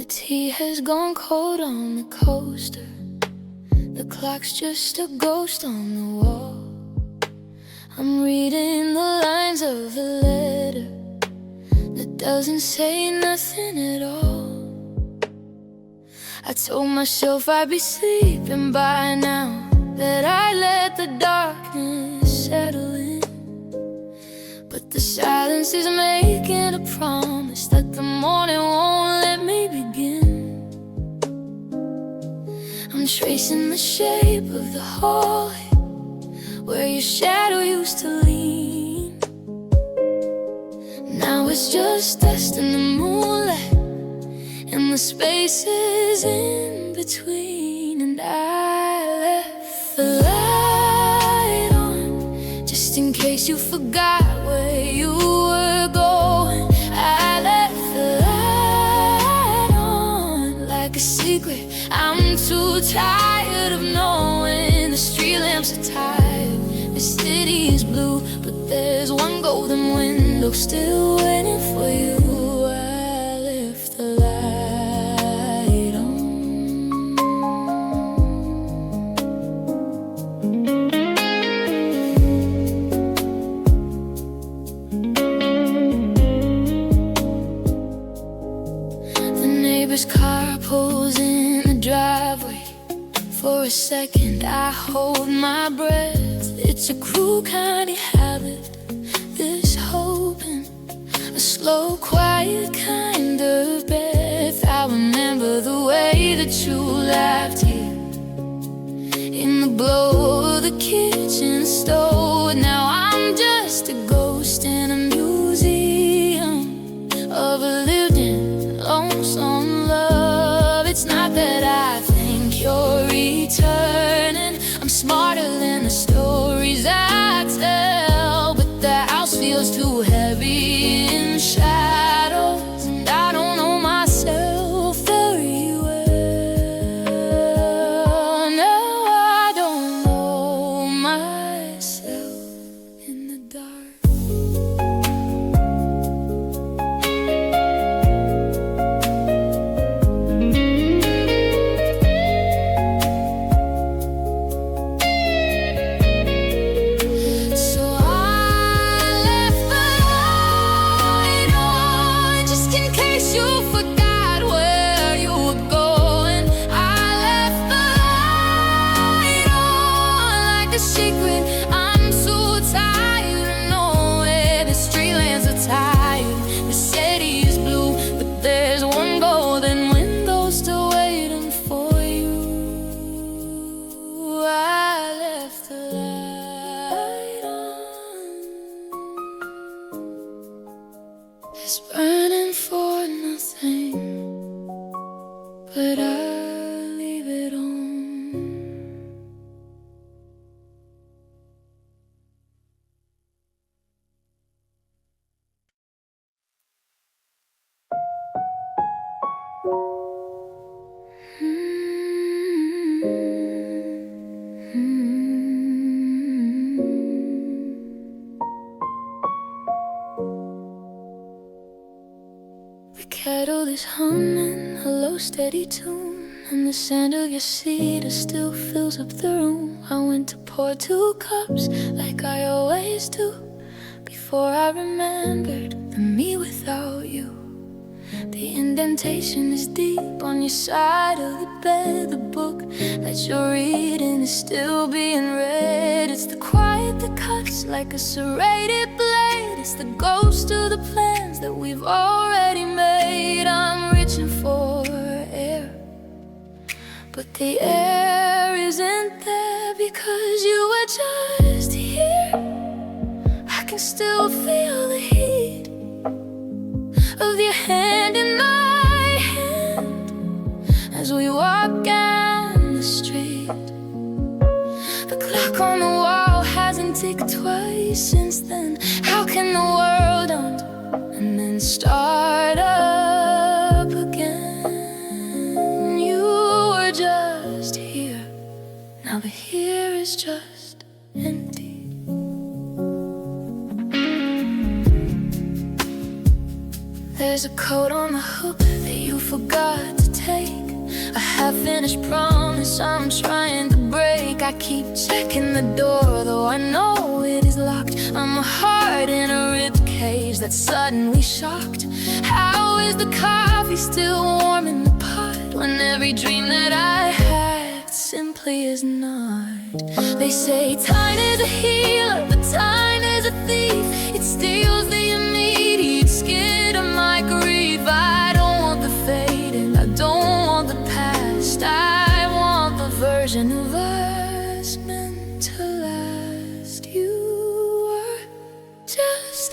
The tea has gone cold on the coaster. The clock's just a ghost on the wall. I'm reading the lines of a letter that doesn't say nothing at all. I told myself I'd be sleeping by now, that I let the darkness settle in. But the silence is making a promise that the morning won't let me begin. I'm tracing the shape of the hallway where your shadow used to lean. Now it's just dust in the moonlight and the spaces in between. And I left the light on just in case you forgot where you were going. I left the light on like a secret I'm too tired of knowing. The street lamps are tired, the city is blue, but there's one golden window still waiting for you. I left the light on. The neighbor's car pulls in the driveway. For a second I hold my breath. It's a cruel kind of habit, this hoping, a slow, quiet kind of breath. I remember the way that you laughed here in the glow of the kitchen stove. Now I'm just a ghost in a museum of a lived-in, lonesome love. It's not that I think you're returning, I'm smarter than the stories I tell, but the house feels too heavy in shadows, and I don't know myself very well. No, I don't know myself in the dark. It's burning for nothing, but I leave it on. The kettle is humming a low steady tune, and the scent of your cedar still fills up the room. I went to pour 2 cups like I always do, before I remembered the me without you. The indentation is deep on your side of the bed. The book that you're reading is still being read. It's the quiet that cuts like a serrated blade. It's the ghost of the plans that we've already made. I'm reaching for air, but the air isn't there because you were just here. I can still feel the heat of your hand in my hand as we walk down the street. The clock on the wall hasn't ticked twice since then. How can the world undo and then start up again? You were just here, now the here is just empty. There's a coat on the hook that you forgot to take, a half-finished promise I'm trying to break. I keep checking the door, though I know it is locked. I'm a heart in a rib cage that's suddenly shocked. How is the coffee still warm in the pot when every dream that I had simply is not? They say time is a healer, but time is a thief. It steals the immediate skid of my grief. I don't want the fading, I don't want the past. I want the version of us meant to last. You were just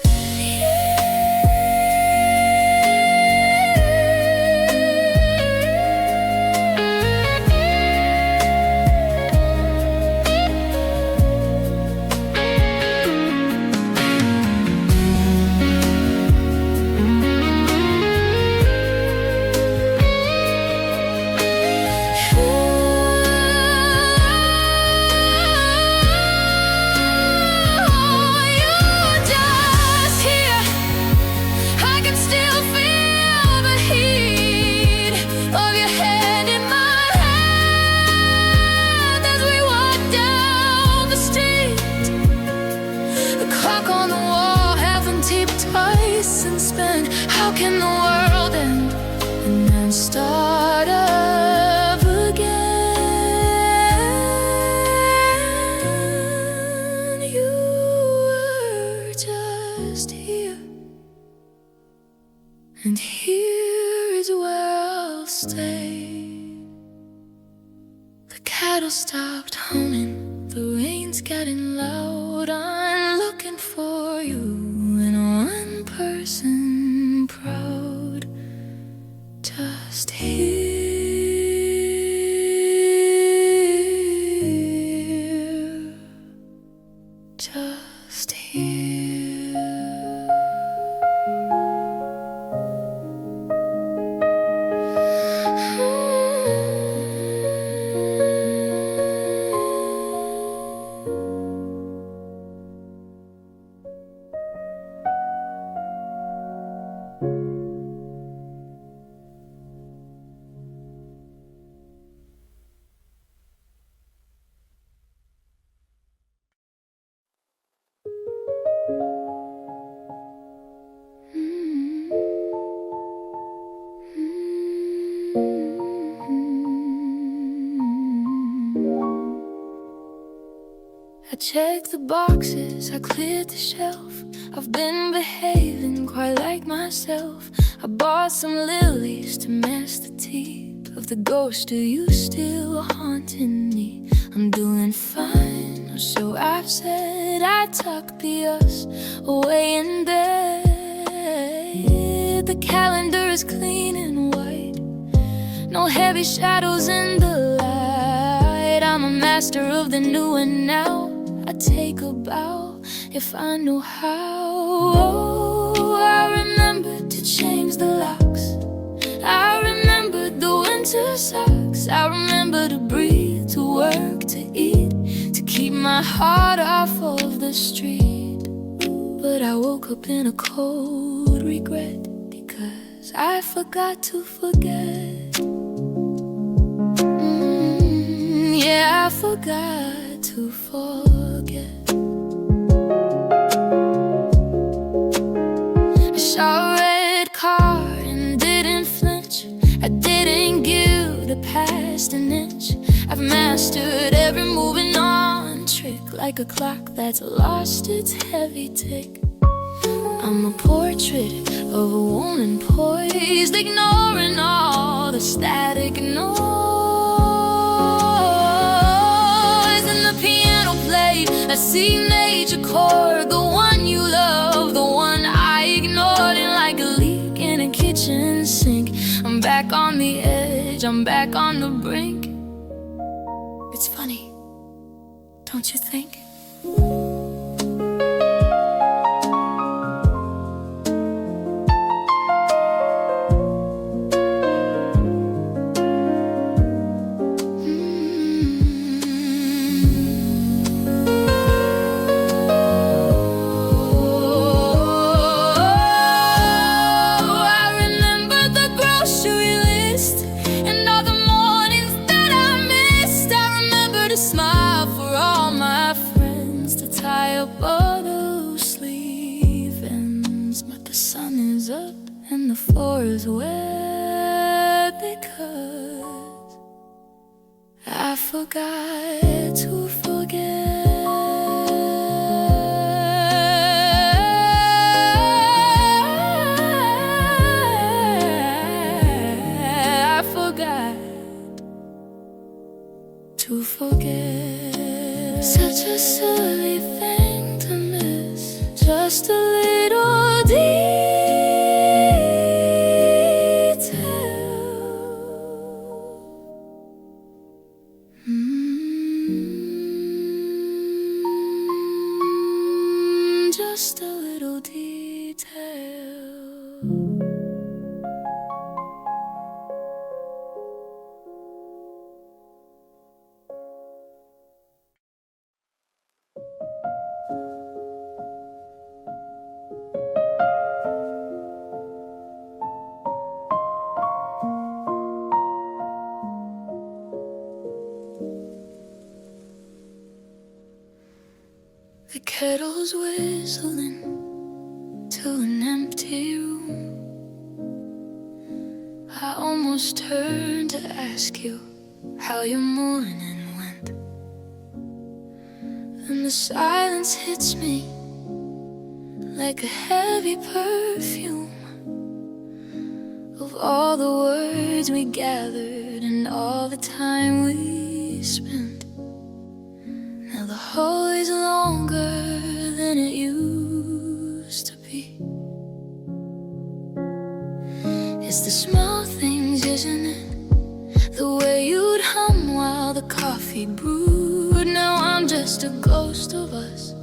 and spend. How can the world end and then start up again? You were just here, and here is where I'll stay. The cattle stopped humming, the rain's getting loud. I'm looking for you, person proud, just here, just here. I checked the boxes, I cleared the shelf. I've been behaving quite like myself. I bought some lilies to mask the teeth of the ghost of you still haunting me. I'm doing fine, or so I've said. I tuck the us away in bed. The calendar is clean and white, no heavy shadows in the light. I'm a master of the new and now. I take a bow if I know how. Oh, I remembered to change the locks. I remembered the winter socks. I remember to breathe, to work, to eat, to keep my heart off of the street. But I woke up in a cold regret, because I forgot to forget. Yeah, I forgot to forget. I saw a red car and didn't flinch. I didn't give the past an inch. I've mastered every moving on trick, like a clock that's lost its heavy tick. I'm a portrait of a woman poised, ignoring all the static noise. And the piano played a C major chord, the one you love, the one I ignored. And like a leak in a kitchen sink, I'm back on the edge, I'm back on the brink. It's funny, don't you think? floor is wet because I forgot to forget. I forgot to forget. Such a silly thing to miss, just a little just a little detail. The kettle's whistling to an empty room. I almost turned to ask you how your morning went, and the silence hits me like a heavy perfume of all the words we gathered and all the time we spent. Now the hole is longer than it used to be. It's the small things, isn't it? The way you'd hum while the coffee brewed. Now I'm just a ghost of us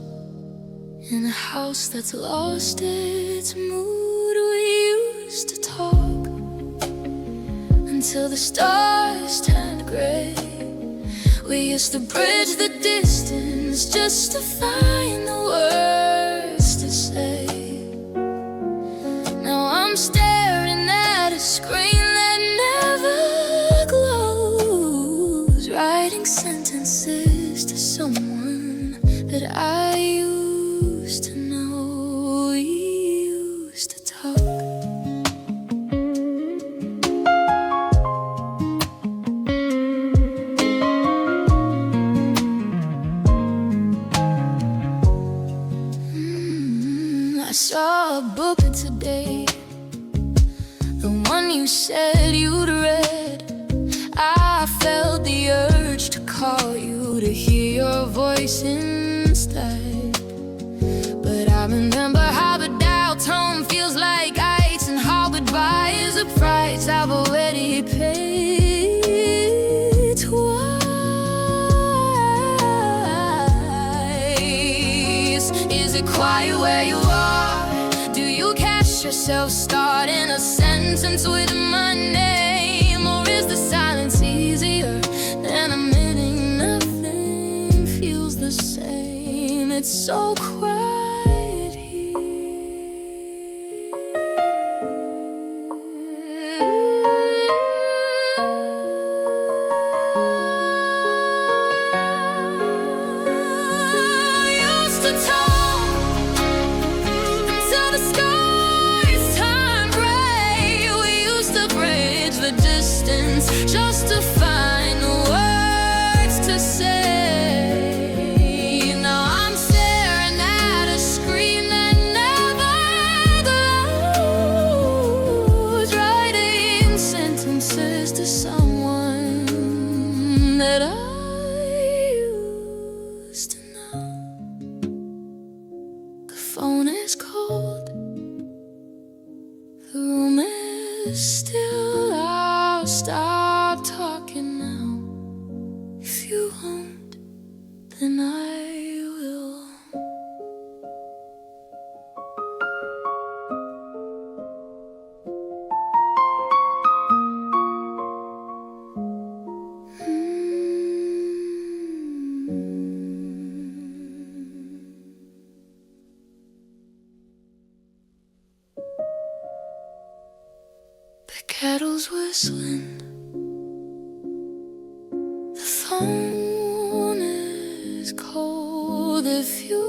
in a house that's lost its mood. We used to talk until the stars turned gray. We used to bridge the distance just to find the words to say. Now I'm staring at a screen that never glows, writing sentences to someone that I used to know. We used to talk. I saw a book today, the one you said you'd read. I felt the urge to call you to hear your voice instead. But I remember how the dial tone feels like ice, and how goodbye is a price I've already paid twice. Is it quiet where you are? Do you catch yourself starting a sentence with my name? Or is the silence easier than admitting nothing feels the same? It's so quiet here. Used to talk until the skies turned gray. We used to bridge the distance just to find the words to say. Now I'm staring at a screen that never glows, writing sentences to someone that I used to know. The phone is cold, the room is still. I'll stop talking now. If you won't, then I will. The kettle's whistling, the phone is cold. If you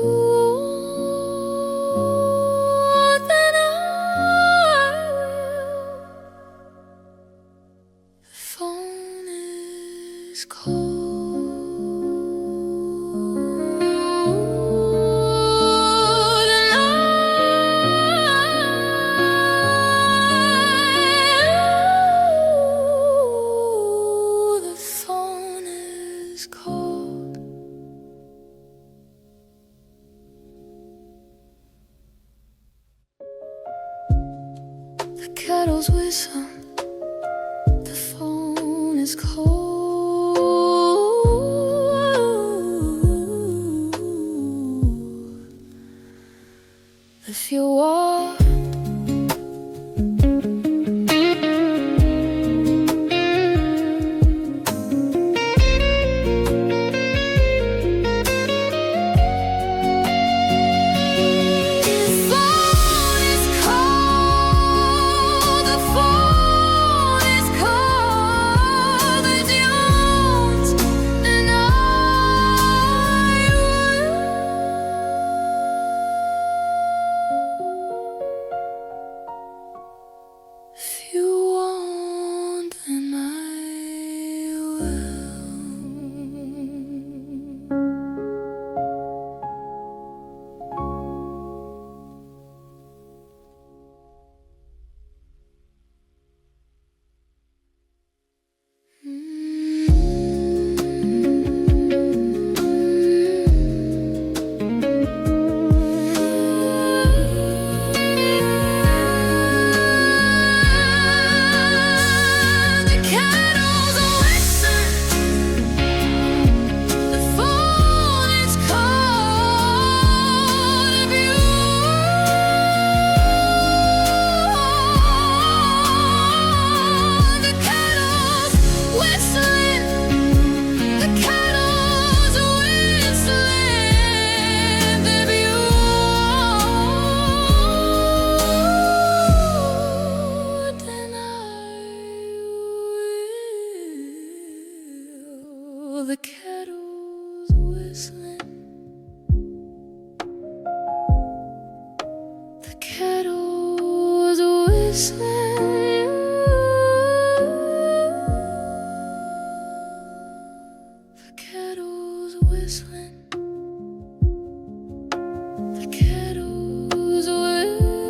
want, then I will. is cold. And the phone is cold. The kettle's whistle, the phone is cold. If you walk the kettle's whistling, the kettle's whistling, the kettle's whistling, the kettle's whistling.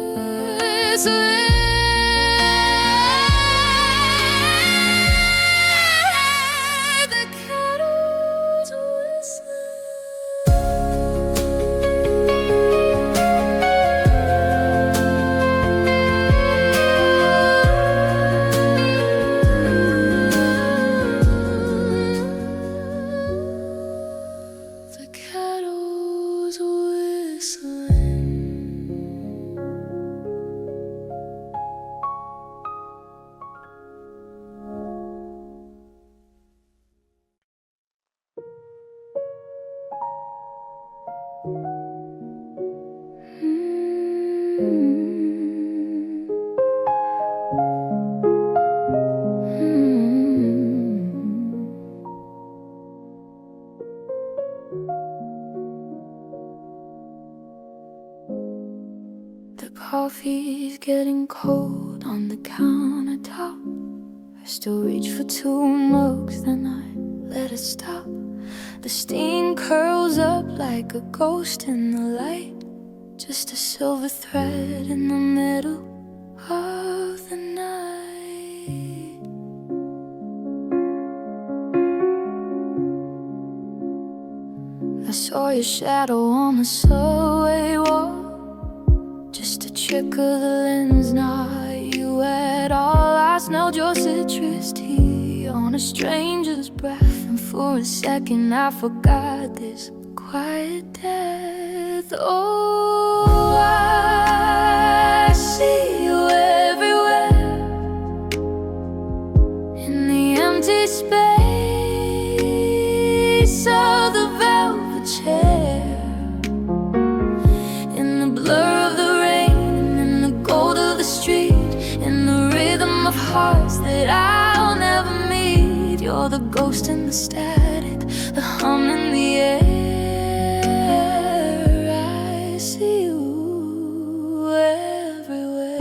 The coffee's getting cold on the countertop. I still reach for 2 mugs, then I let it stop. The steam curls up like a ghost in the light, just a silver thread in the middle of the night. I saw your shadow on the subway wall, just a trick of the lens, not you at all. I smelled your citrus tea on a stranger's breath, and for a second I forgot this quiet death. Oh, I see you everywhere, in the empty space of the velvet chair, in the blur of the in the rhythm of hearts that I'll never meet. You're the ghost in the static, the hum in the air. I see you everywhere.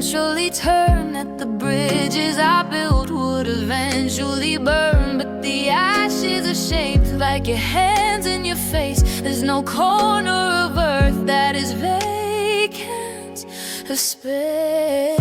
eventually turn, that the bridges I built would eventually burn. But the ashes are shaped like your hands in your face. There's no corner of earth that is vacant of space.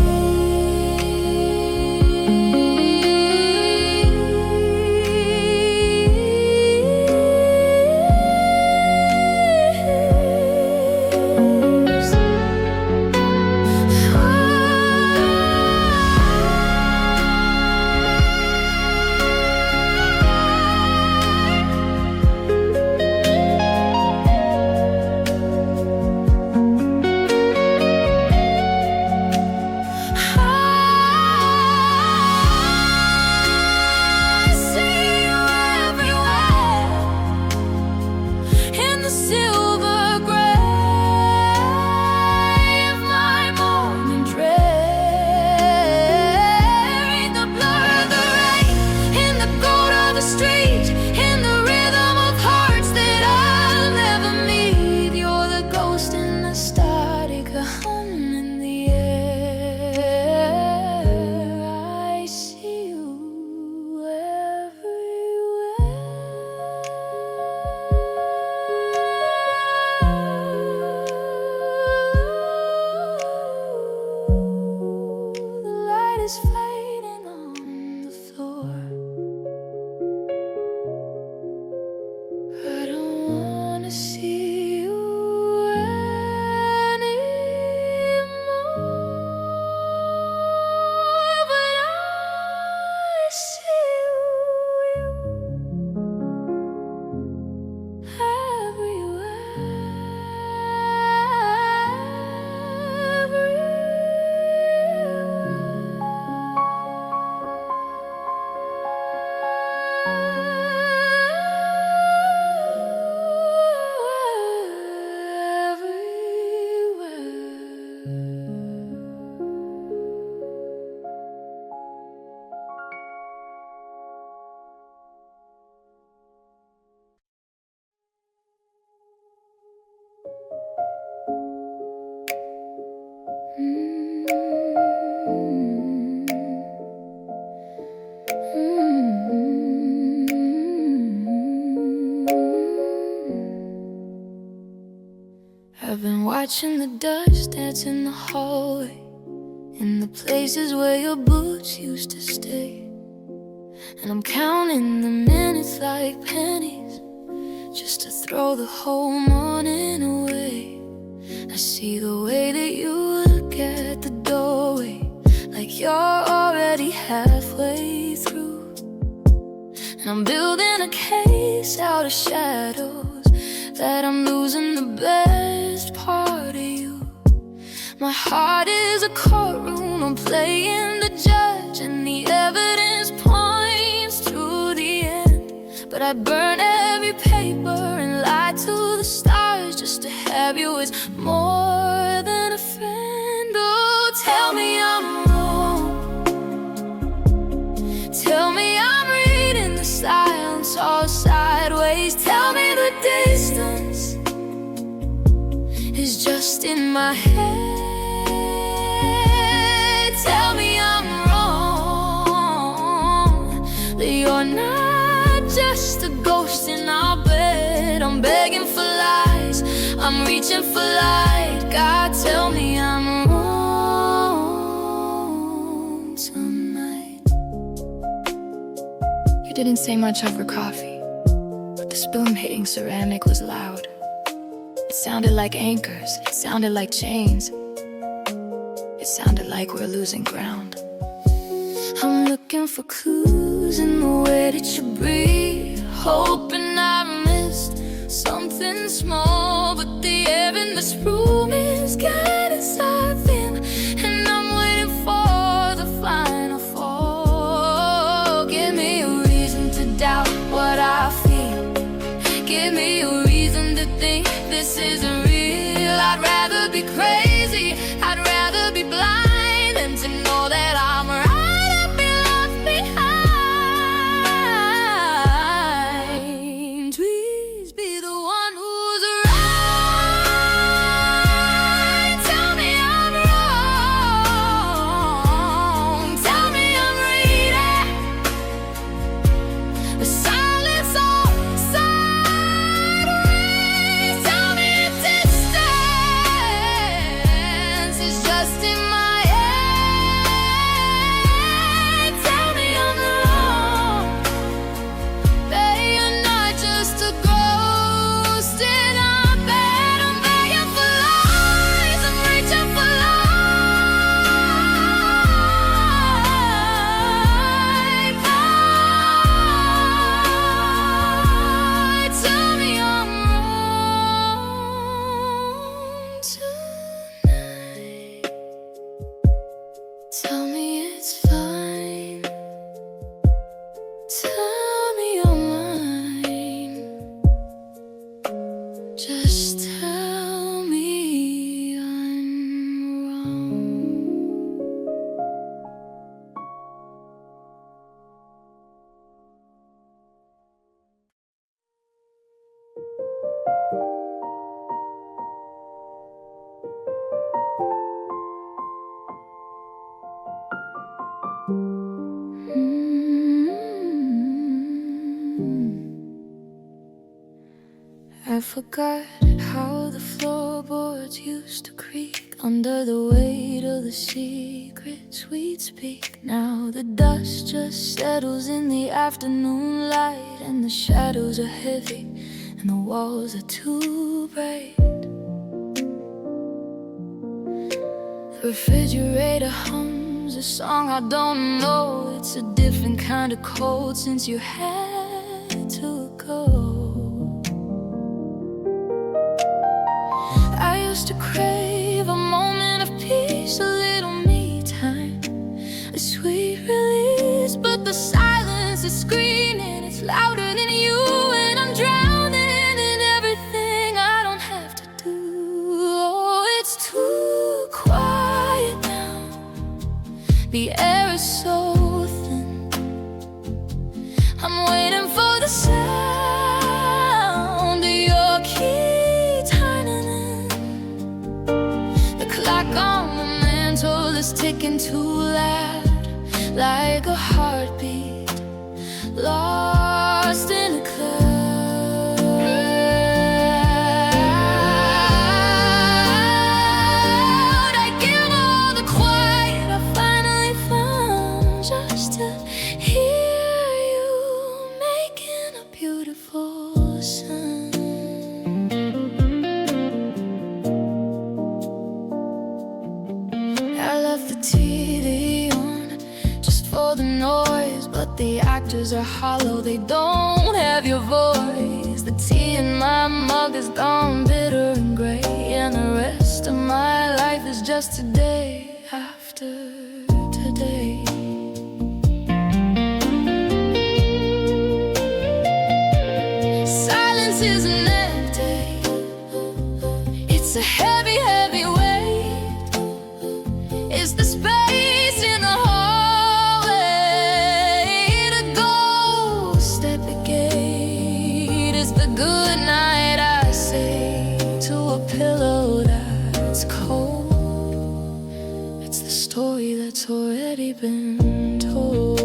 Is fading on the floor. I don't wanna see you anymore, but I see you I've been watching the dust dance in the hallway, in the places where your boots used to stay. And I'm counting the minutes like pennies, just to throw the whole morning away. I see the way that you look at the doorway, like you're already halfway through. And I'm building a case out of shadows, that I'm losing the best part of you. My heart is a courtroom, I'm playing the judge, and the evidence points to the end. But I burn every paper and lie to the stars just to have you as more than a friend. Oh, tell me I'm wrong, tell me I'm reading the silence all sideways. Tell me the distance is just in my head. Tell me I'm wrong, that you're not just a ghost in our bed. I'm begging for lies, I'm reaching for light. God, tell me I'm wrong tonight. You didn't say much over coffee, but the spoon hitting ceramic was loud. It sounded like anchors, it sounded like chains. It sounded like we're losing ground. I'm looking for clues in the way that you breathe, hoping I missed something small. But the air in this room is getting so thin, and I'm waiting for the final fall. Give me a reason to doubt what I feel, give me a reason to think this isn't real. I'd rather be crazy, I'd rather be blind than to know that I'm right and be left behind. Please be the one who's right. Tell me I'm wrong, I forgot how the floorboards used to creak under the weight of the secrets we'd speak. Now the dust just settles in the afternoon light, and the shadows are heavy and the walls are too bright. The refrigerator hums a song I don't know. It's a different kind of cold since you had to go. I used to crave a moment of peace, a little me time, a sweet release. But the silence is screaming, it's louder than you, and I'm drowning in everything I don't have to do. Oh, it's too quiet now, the air is so thin. I'm waiting for the sound of your key turning in. The clock on the mantle is ticking too loud, like a heartbeat lost in a cloud. I give all the quiet I finally found just to hear you making a beautiful sound. I left the TV on just for the noise, but the actors are hollow, they don't have your voice. The tea in my mug is gone bitter and gray, and the rest of my life is just a day after today. Silence isn't empty, it's a heavy, heavy weight. It's the space in the hallway, the ghost at the gate. It's the good night I say to a pillow that's cold. It's the story that's already been told.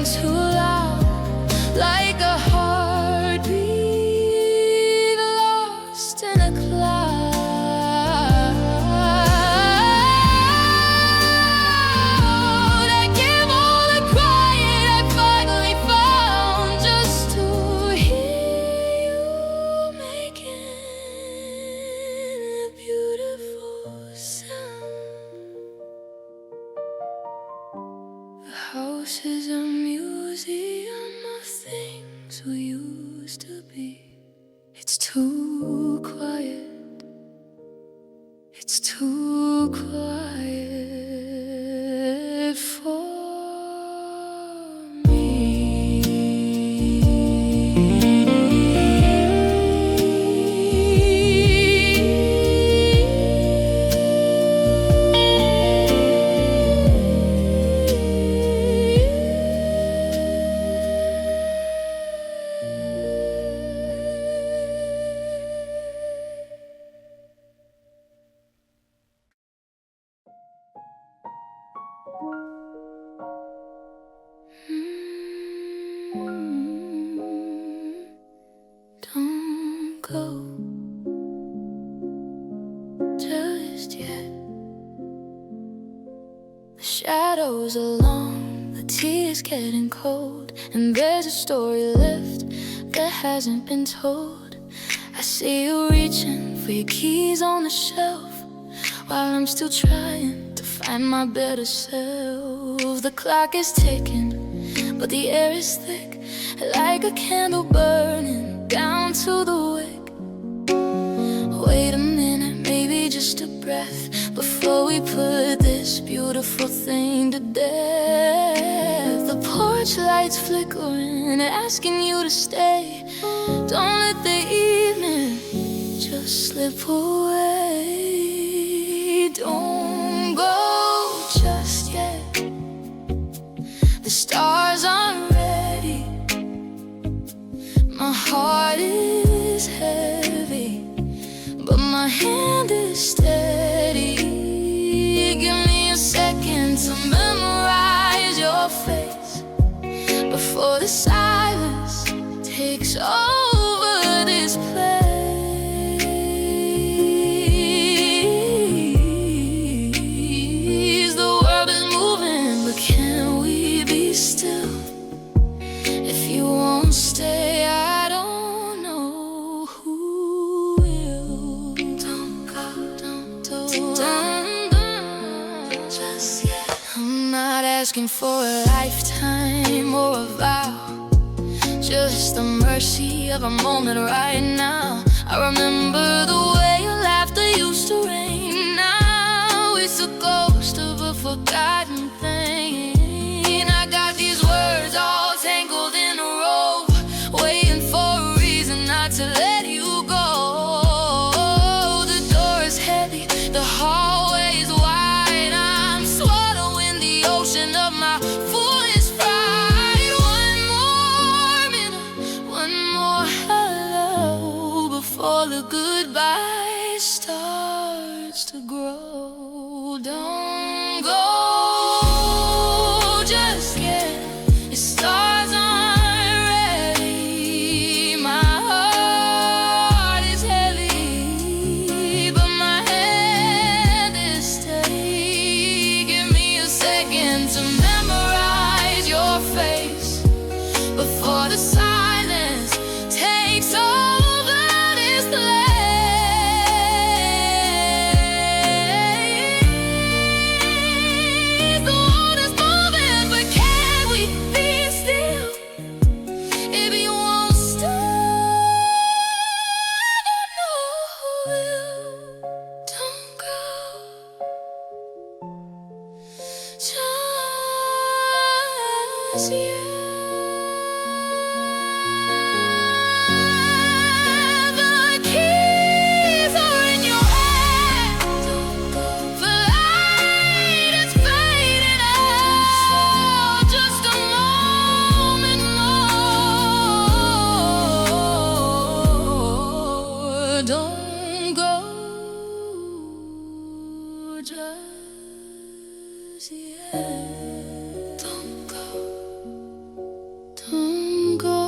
Too loud, like a heartbeat lost in a cloud. I give all the quiet I finally found just to hear you making a beautiful sound. The house is a museum of things we used to be. It's too quiet, it's too quiet for me. Don't go just yet. The shadows are long, the tea is getting cold, and there's a story left that hasn't been told. I see you reaching for your keys on the shelf, while I'm still trying to find my better self. The clock is ticking, but the air is thick, like a candle burning down to the wick. Wait a minute, maybe just a breath, before we put this beautiful thing to death. The porch lights flickering, asking you to stay. Don't let the evening just slip away. Don't go just yet, the stars aren't ready. My heart is heavy, but my hand is steady. Give me a second to memorize your face, before the silence takes over this place. The world is moving, but can we be still? If you won't stay, I don't know who will. Don't go, don't just yet. I'm not asking for a lifetime or a vow, just the mercy of a moment right now. I remember the way your laughter used to rain. Now it's a ghost of a forgotten thing. I got these words all tangled in a row, waiting for a reason not to let you go. The door is heavy, the hallway is wide. I'm swallowing the ocean of my foolish pride. One more minute, one more hello, before the goodbye starts to grow. Don't go just yet, your stars aren't ready. My heart is heavy, but my hand is steady. Give me a second to memorize your face, before the silence takes over this place. The world is moving, but can we be still? If you won't stay, I don't know who will. Don't go just yet. The keys are in your hand. The light is fading out. Just a moment more. Don't go just yet. Don't go. Don't go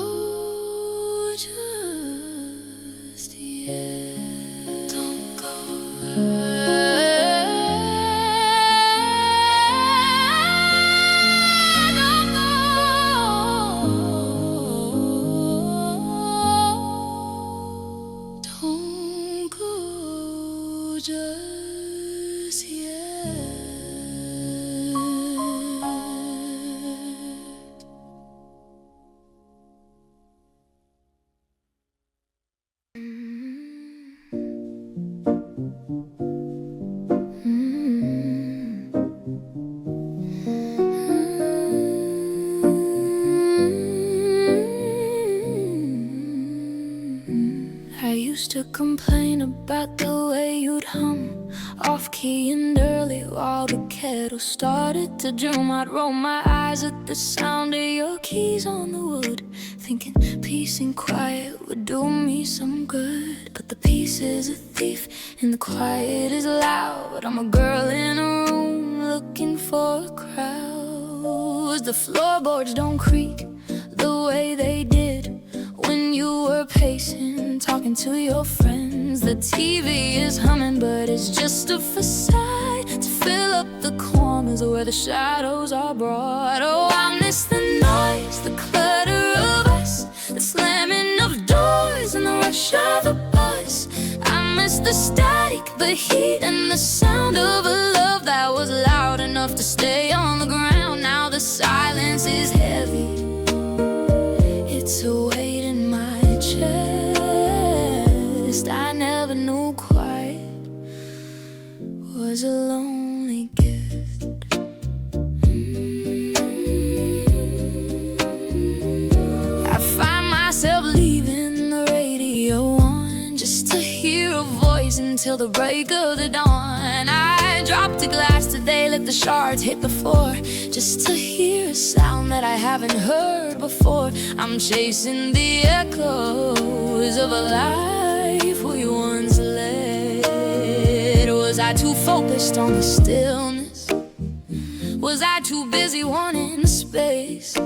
just yet. Don't go. Don't go just yet. I used to complain about the way you'd hum off-key and early while the kettle started to drum. I'd roll my eyes at the sound of your keys on the wood, thinking peace and quiet would do me some good. But the peace is a thief and the quiet is loud. I'm a girl in a room looking for a crowd. The floorboards don't creak the way they did when you were pacing, talking to your friends. The TV is humming, but it's just a facade to fill up the corners where the shadows are broad. Oh, I miss the noise, the clutter of us, the slamming of doors and the rush of the bus. I miss the static, the heat, and the sound of a love that was loud enough to stay on the ground. Now the silence is heavy, till the break of the dawn. I dropped a glass today, let the shards hit the floor, just to hear a sound that I haven't heard before. I'm chasing the echoes of a life we once led. Was I too focused on the stillness? Was I too busy wanting space?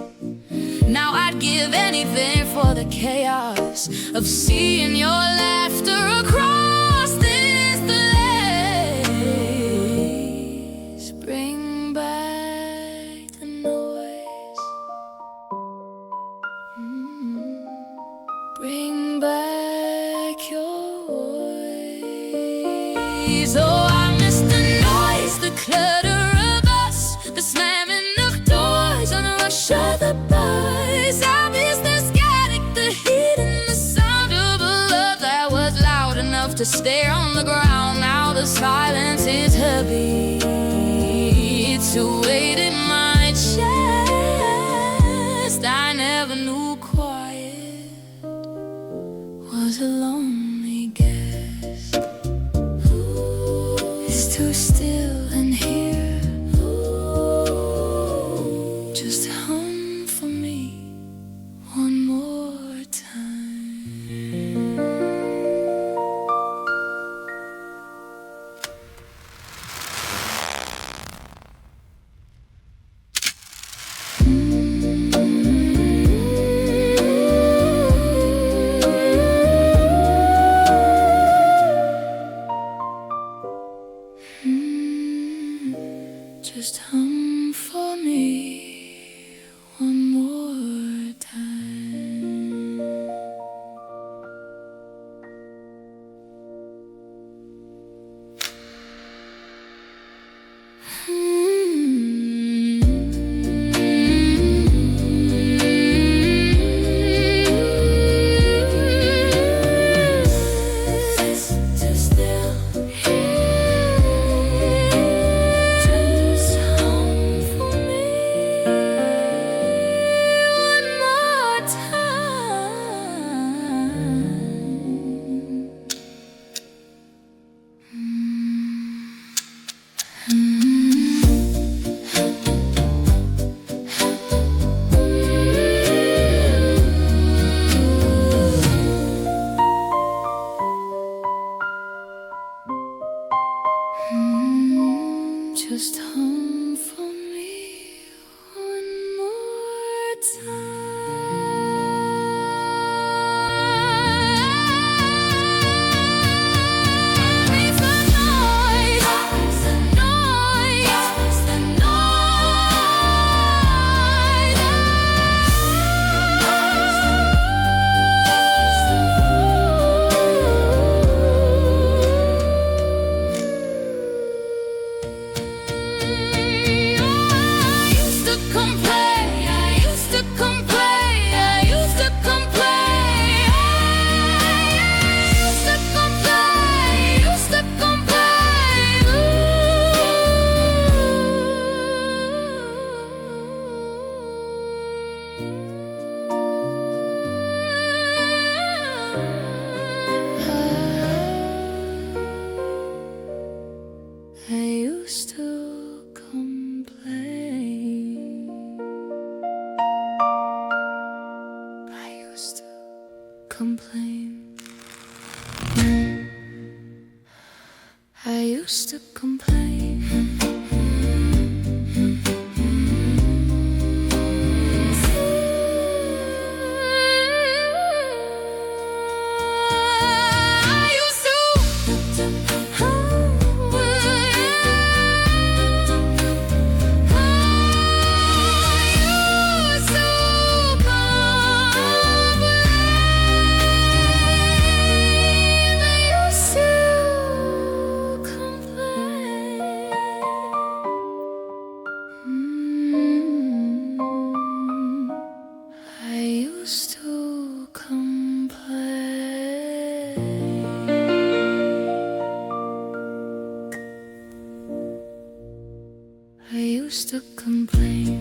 Now I'd give anything for the chaos of seeing your laughter across this place. Bring back the noise. Bring back your voice. Oh, I miss the noise, the clutter of us, the slamming of doors and the rush of the bus. I miss the static, the heat and the sound of a love that was loud enough to stare on the ground. Now the silence is heavy, it's a weight in my chest. I never knew quiet was a lonely guest. It's too still in here. Just hum for me one more time. Just hum for me one more time. Just hum for me one more time. It's the noise, the noise, the I used to complain. I used to complain. I used to complain. I used to complain.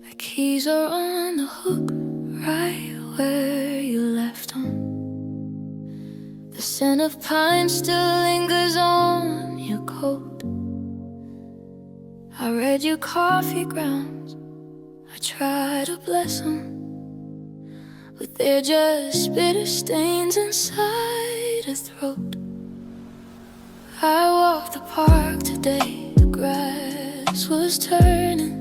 The keys are on the hook, right where you left them. The scent of pine still lingers on your coat. I read your coffee grounds, I try to bless them, but they're just bitter stains inside a throat. I walked the park today, the grass was turning.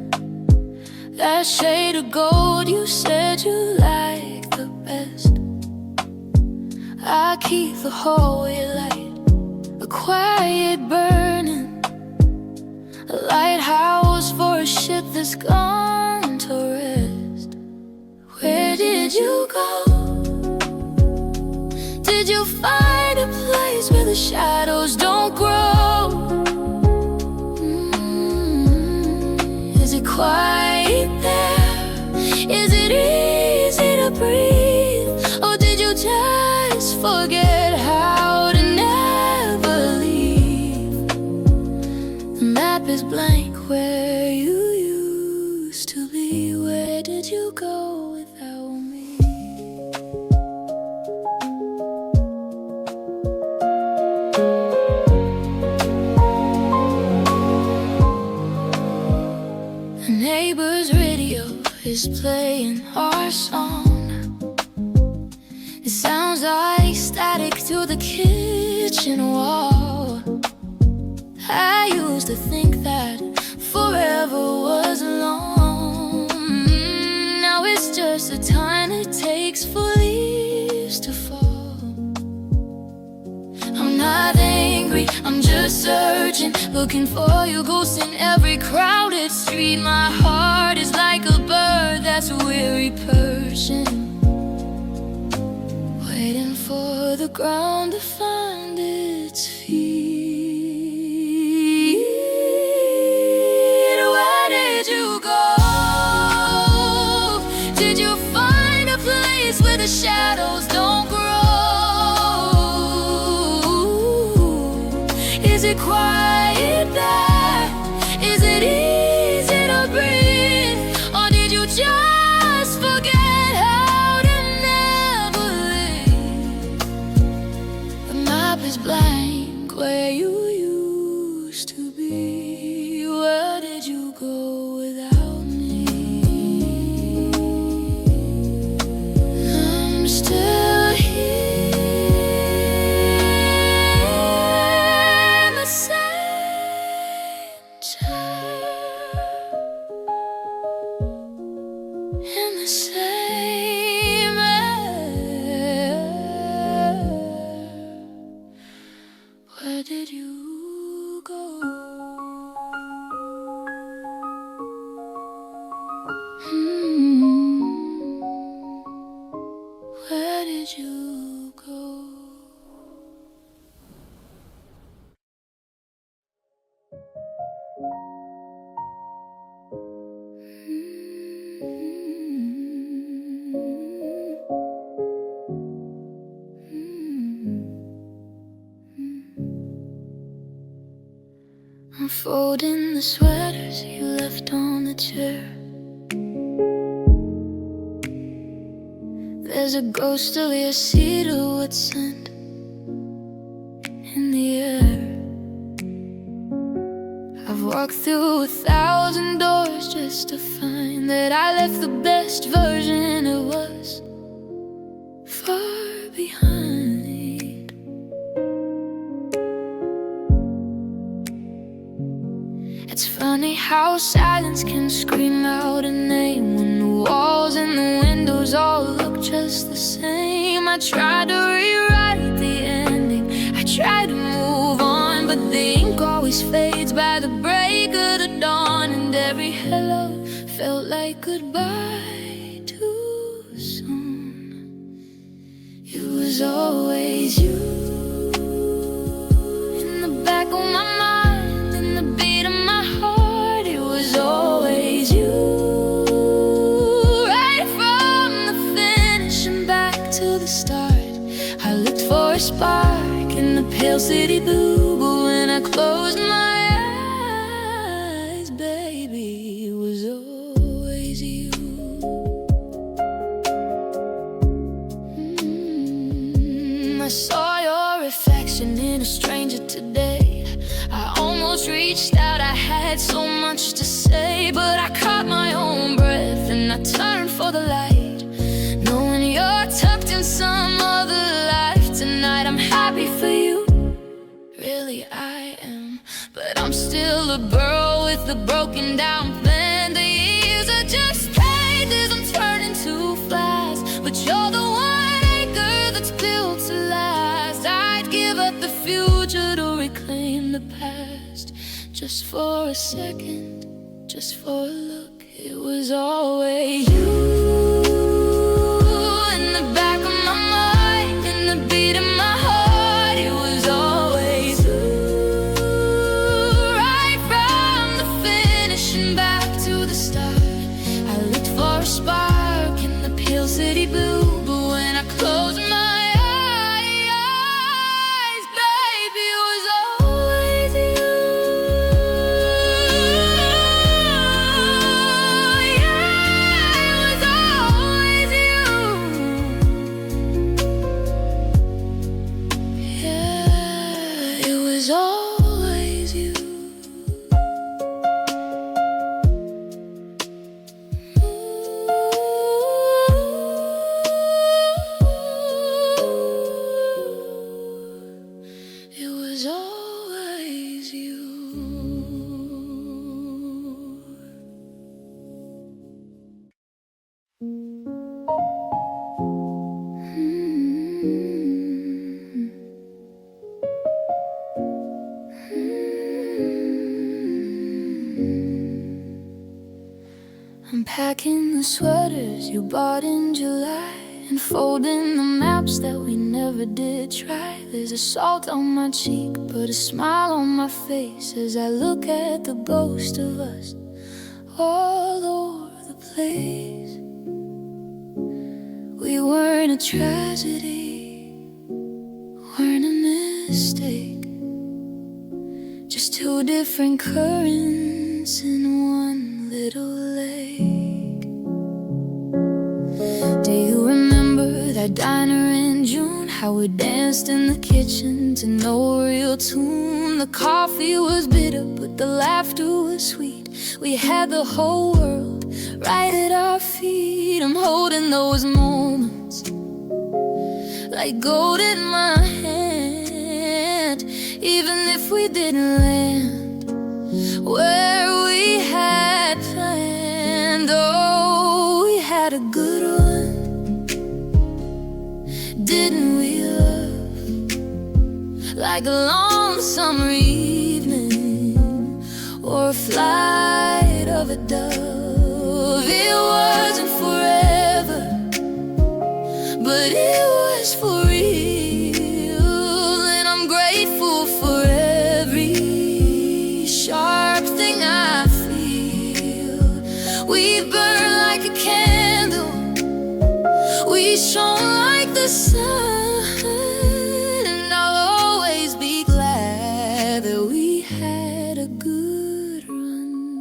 That shade of gold you said you liked the best. I keep the hallway light, a quiet burning, a lighthouse for a ship that's gone to rest. Where did you go? Did you find a place where the shadows don't grow? Is it quiet there? Is it easy to breathe? Or did you just forget how to never leave? The map is blank where you used to be. Where did you go without me? The neighbor's radio is playing our song. It sounds like static to the kitchen wall. I used to think that forever was long. Now it's just the time it takes for leaves to fall. I'm not angry, I'm just searching, looking for your ghost in every crowded street. My heart is like a bird that's weary perching, waiting for the ground to find its feet. Where did you go? Did you find a place where the shadows don't grow? Is it quiet there? Is it easy to breathe? Or did you just forget how to never leave? The map is blank where you used to be. Where did you go without me? I'm still here in the same chair, in the same air. Where did you go? Where did you go? I'm folding the sweaters you left on the chair. There's a ghost of your cedarwood scent in the air. I've walked through 1,000 doors just to find that I left the best version of us far behind. It's funny how silence can scream out a name when the walls and the windows all look just the same. I tried to rewrite the ending, I tried to move on, but the ink always fades by the break of the dawn. And every hello felt like goodbye too soon. It was always you in the back of my mind, in the beat of my heart. It was always you, right from the finish and back to the start. I looked for a spark in the pale city blue, but when I closed my eyes, baby, it was always you. I saw your reflection in a stranger today. I almost reached out, I had so much to say, but I caught my own breath and I turned for the light, knowing you're tucked in some other life tonight. I'm happy for you, really I am, but I'm still a girl with a broken down plan. The years are just pages I'm turning to flies, but you're the one anchor that's built to last. I'd give up the future to reclaim the past, just for a second, just for a look. It was always you in the back of my mind, in the beat of my heart. It was always you, right from the finish and back to the start. I looked for a spark in the pale city blue, but when I closed my eyes, baby, it was always you. Yeah, it was always you. Yeah, it was always you. It was always you. I'm packing the sweaters you bought in July and folding the maps that we never did try. There's a salt on my cheek, but a smile on my face as I look at the ghost of us all over the place. We weren't a tragedy, weren't a mistake, just two different currents in one little lake. Do you remember that diner in June? How we danced in the kitchen to no real tune. The coffee was bitter, but the laughter was sweet. We had the whole world right at our feet. I'm holding those moments like gold in my hand, even if we didn't land where we had planned. Oh, we had a good run, didn't we, love? Like a long summer evening or a flight of a dove. It wasn't forever, but it was for real. And I'm grateful for every sharp thing I feel. We burned like a candle, we shone like the sun, and I'll always be glad that we had a good run.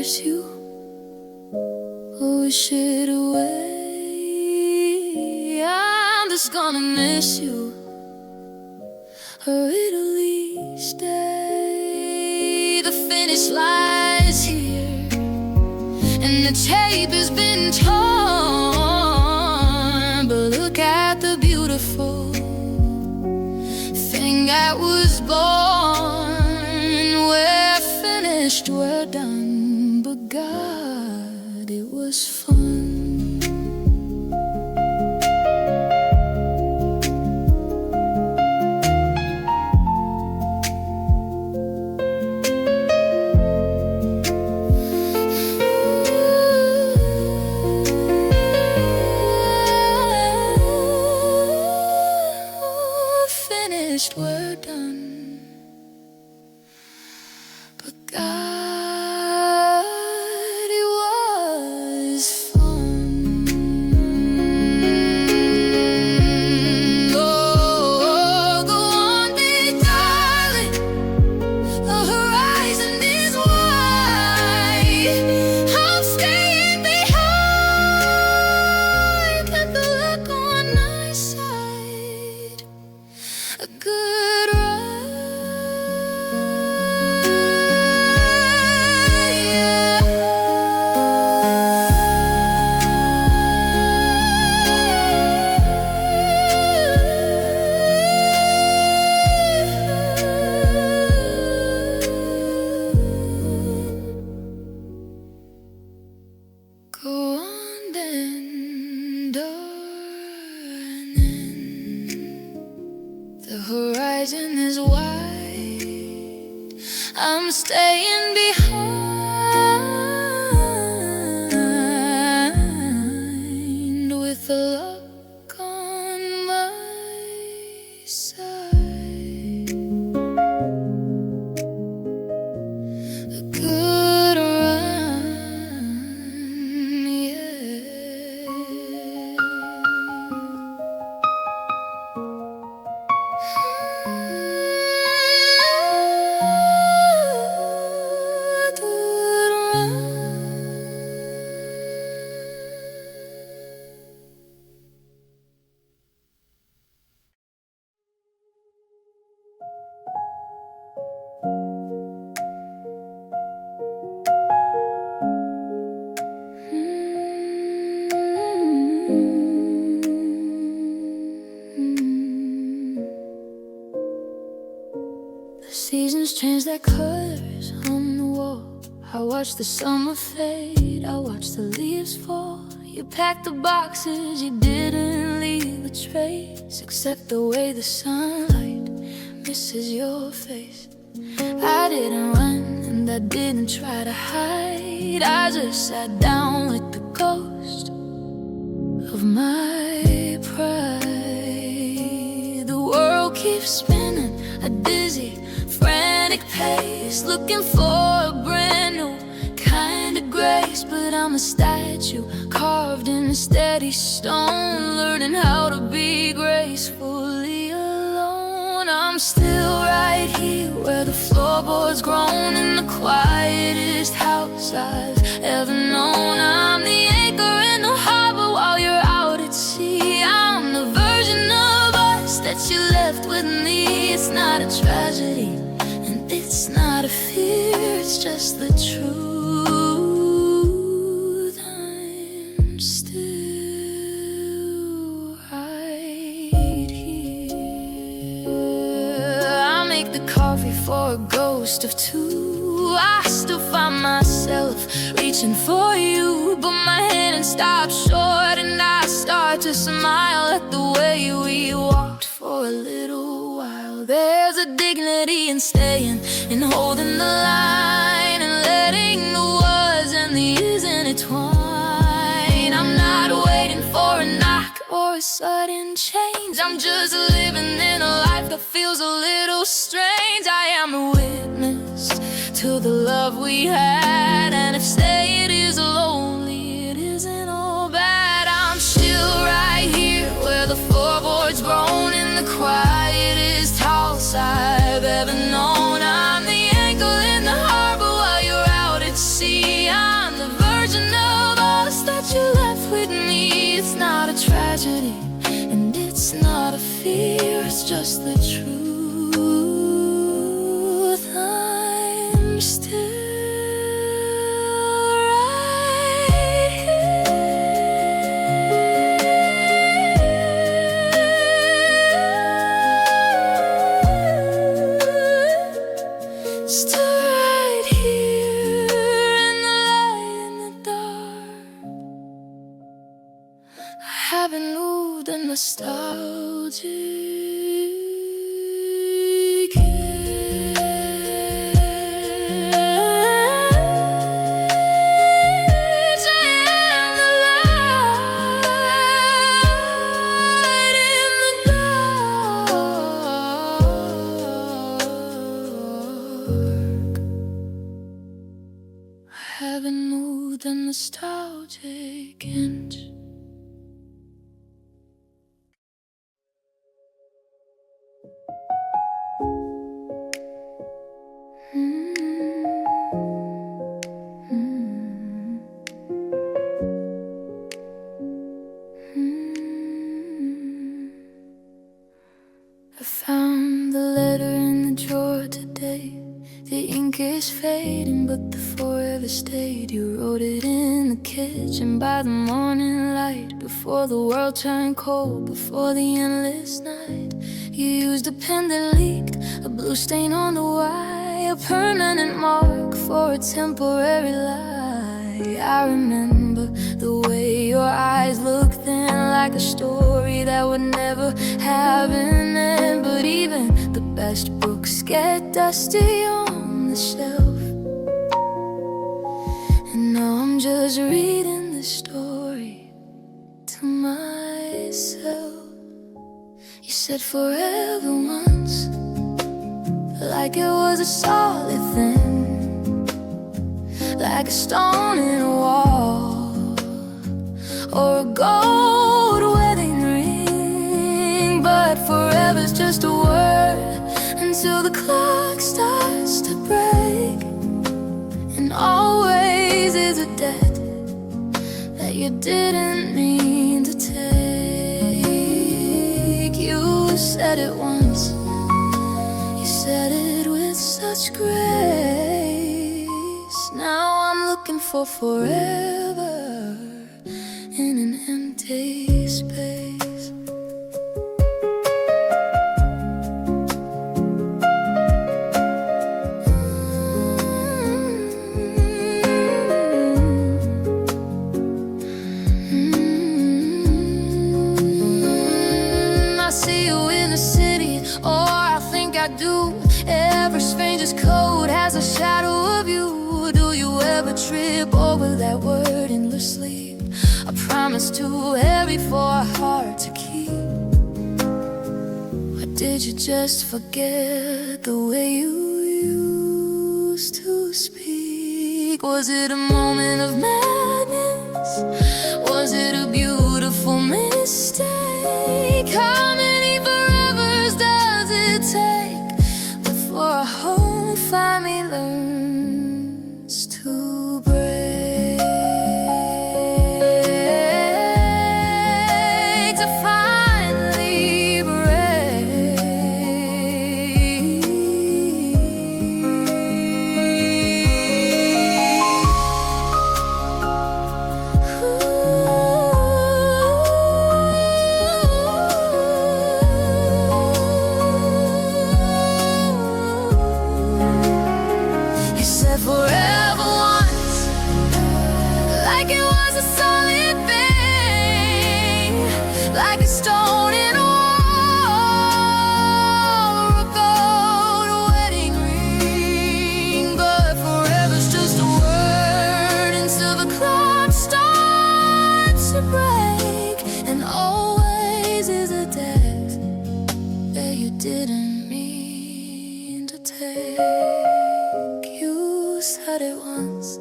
miss you, wish it away. I'm just gonna miss you, or at least stay. The finish line's here, and the tape has been torn, but look at the beautiful thing that was born. We're finished, we're done, but God, it was fun. We're done, but God, it was fun. Oh, go on, big darling, the horizon is wide. I'm staying behind, but the look on my side. A good ride, yeah. Go on then, darling. The horizon is wide. I'm staying behind with the luck on my side. A good run, yeah. The seasons change their colors on the wall. I watch the summer fade, I watch the leaves fall. You packed the boxes, you didn't leave a trace, except the way the sunlight misses your face. I didn't run and I didn't try to hide, I just sat down with the ghost of my pride. The world keeps spinning, a dizzy, frantic pace, looking for a brand new kind of grace. But I'm a statue carved in steady stone, learning how to be gracefully alone. I'm still right here where the floorboards groan in the quietest house I've ever known. I'm the anchor in the harbor while you're out at sea. I'm the version of us that you left with me. It's not a tragedy, it's not a fear, it's just the truth. I'm still right here. I make the coffee for a ghost of two. I still find myself reaching for you, but my hand stops short and I start to smile at the way we walked for a little while. There's a dignity in staying, in holding the line, and letting the was and the is intertwine. I'm not waiting for a knock or a sudden change, I'm just living in a life that feels a little strange. I am a witness to the love we had, and if say it is lonely, it isn't all bad. I'm still right here where the floorboards groan in the quietest house I've ever known. I'm the anchor in the harbor while you're out at sea. just the truth. I'm still right here. Still right here in the light, in the dark. I haven't moved in nostalgic years. I am the light in the dark. I haven't moved in nostalgic inch. I found the letter in the drawer today. The ink is fading, but the forever stayed. You wrote it in the kitchen by the morning light, before the world turned cold, before the endless night. You used a pen that leaked, a blue stain on the white, a permanent mark for a temporary lie. I remember the way your eyes looked then, like a story that would never have an end. But even the best books get dusty on the shelf, and now I'm just reading the story to myself. You said forever once, like it was a solid thing, like a stone in a wall, or a gold wedding ring. But forever's just a word until the clock starts to break, and always is a debt that you didn't mean to take. You said it once, you said it with such grace. Now I'm looking for forever in an empty space. I see you in the city, or I think I do. Every stranger's code has a shadow of you. Do you ever trip over that word in your sleep? A promise too heavy for a heart to keep. Or did you just forget the way you used to speak? Was it a moment of madness? Was it a beautiful mistake? How many forevers does it take before a home finally learns to break? To finally break. You said forever once, like it was a solid thing, like a stone in a wall, or a gold wedding ring. But forever's just a word until the clock starts to break, and always is a debt that you didn't mean to take. You said it once,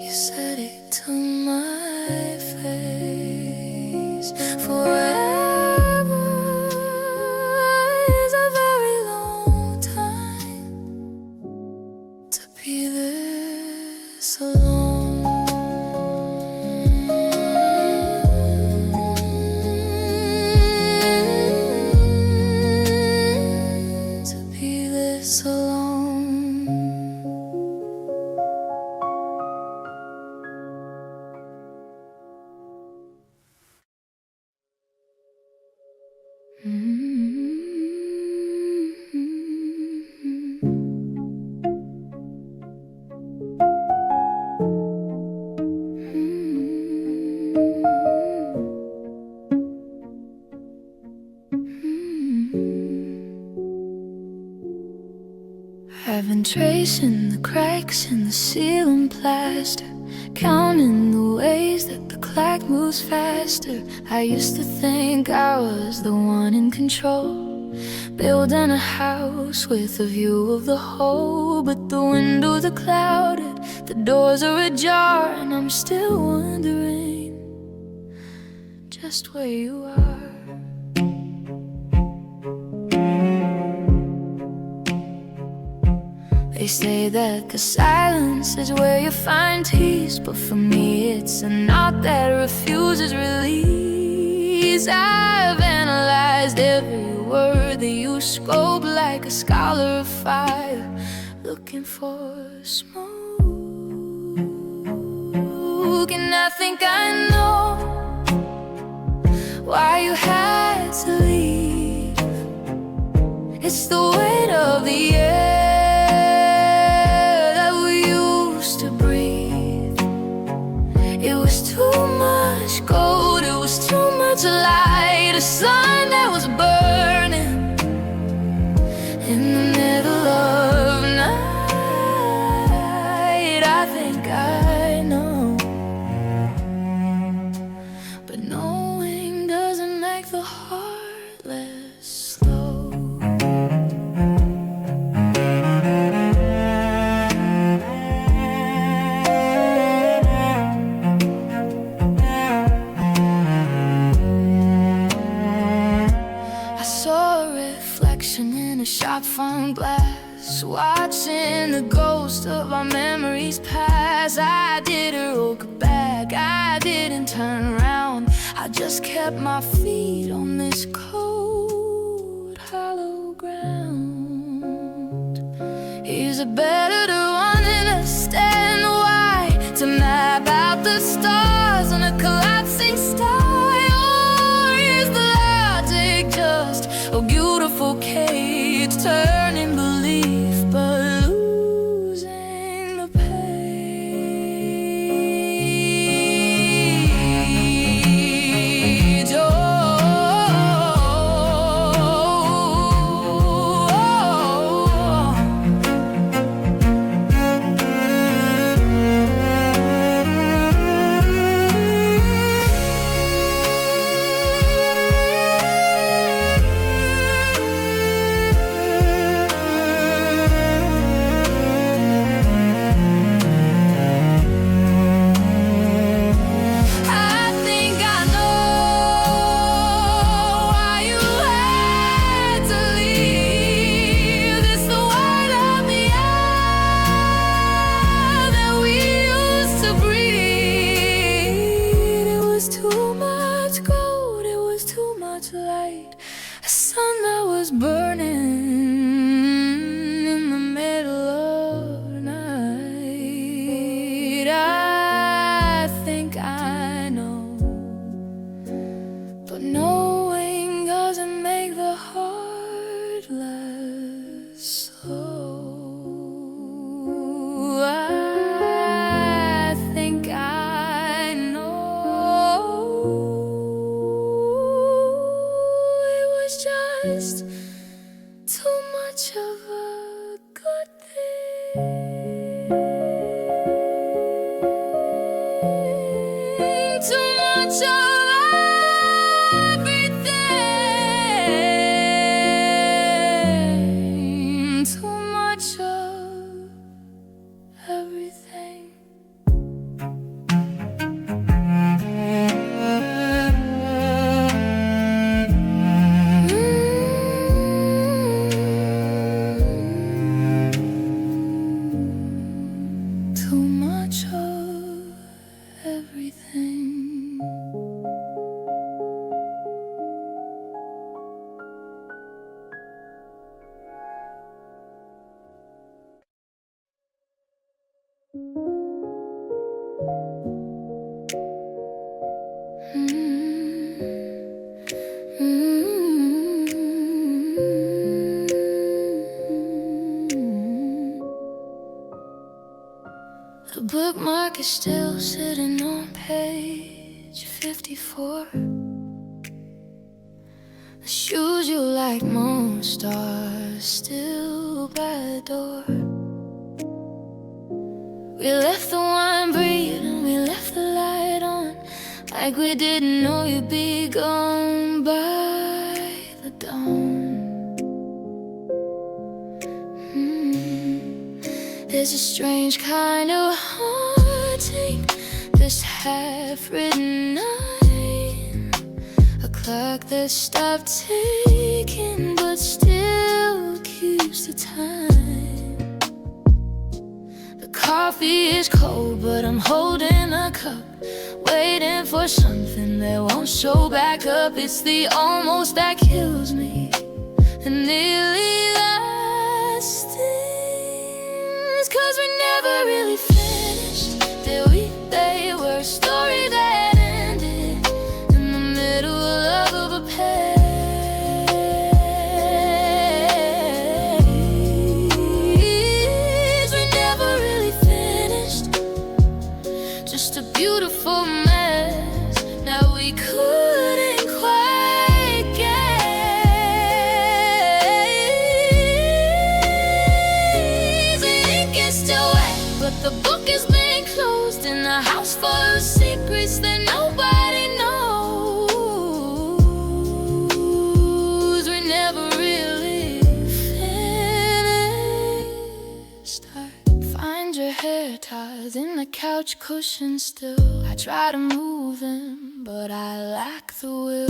you said it to my face. Forever is a very long time to be this alone. tracing the cracks in the ceiling plaster, counting the ways that the clock moves faster. I used to think I was the one in control, building a house with a view of the whole. But the windows are clouded, the doors are ajar, and I'm still wondering just where you are. They say that the silence is where you find peace, but for me it's a knot that refuses release. I've analyzed every word that you spoke like a scholar of fire, looking for smoke. And I think I know why you had to leave. It's the weight of the air gold, it was too much light, a sun that was burning in the middle of night. I think I know, but knowing doesn't make the heart less slow. In a shop front glass, watching the ghost of our memories pass. I didn't look back, I didn't turn around, I just kept my feet on this cold, hollow ground. Is it better to understand why, to map out the stars on a collapsing sky, or is the logic just a beautiful cage, turning belief but losing the page? Light, a sun that was burning in the middle of the night. I think I know, but knowing doesn't make the heart less slow. I think I know. Just too much of a good thing, too much of everything, too much of everything. The bookmark is still sitting on page 54. The shoes you like most are still by the door. We left the wine breathe and we left the light on, like we didn't know you'd be gone by the dawn. There's a strange kind of haunting, this half-written night, a clock that stopped ticking but still keeps the time. The coffee is cold but I'm holding a cup, waiting for something that won't show back up. It's the almost that kills me, and nearly last things, 'cause we never really finished, did we? They were a story that ended in the middle of a page. We never really finished, just a beautiful mess that we couldn't quite get. The ink is still wet, but the book is been closed in a house full of secrets that nobody knows. We never really finished. I find your hair ties in the couch cushion still. I try to move them, but I lack the will.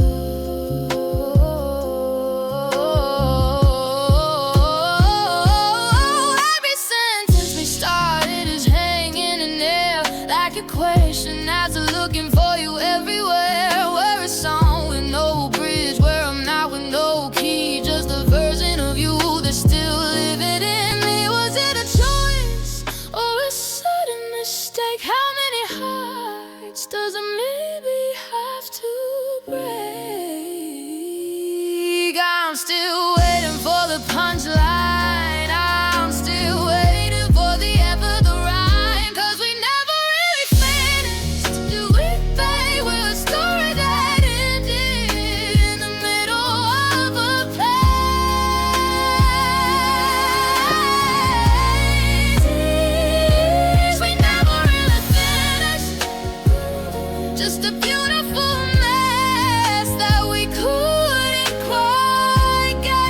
Every sentence we started is hanging in there, like a question as I'm looking for you everywhere. We're a song with no bridge, where I'm not with no key, just a version of you that's still living in me. Was it a choice or a sudden mistake? How many hearts does a maybe have to break? I'm still waiting for the punchline, I'm still waiting for the end of the rhyme, 'cause we never really finished, do we, babe? We're a story that ended in the middle of a place. We never really finished, just a beautiful mess that we couldn't quite get.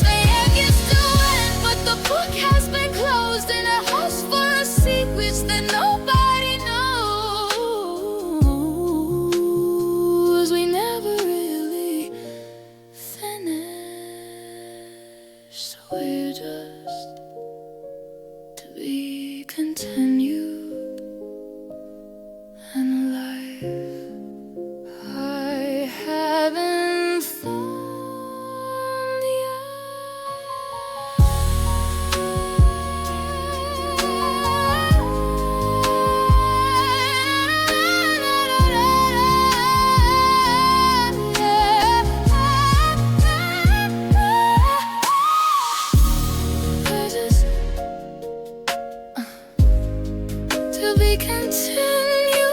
The ink is still wet, but the book has been closed in a house full of secrets that nobody knows. We never really finished, so we're just to be continued, and life I haven't found yet. We're just to be continued,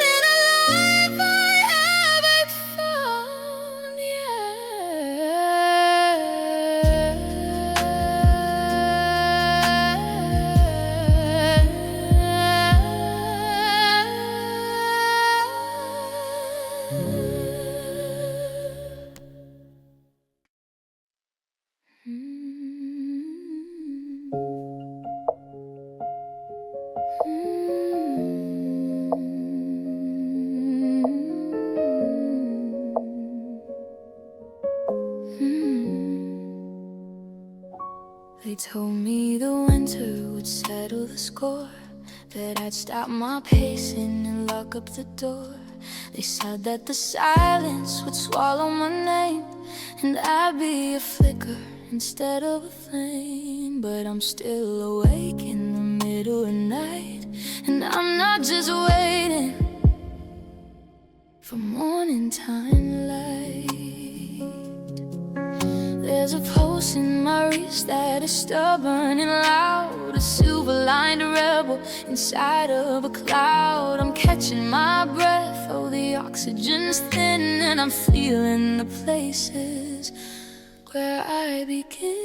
in a life I haven't found They told me the winter would settle the score, that I'd stop my pacing and lock up the door. They said that the silence would swallow my name, and I'd be a flicker instead of a flame. But I'm still awake in the middle of night, and I'm not just waiting for morning time light. There's a pulse in my wrist that is stubborn and loud, a silver-lined rebel inside of a cloud. loud, I'm catching my breath. Oh, the oxygen's thin and I'm feeling the places where I begin.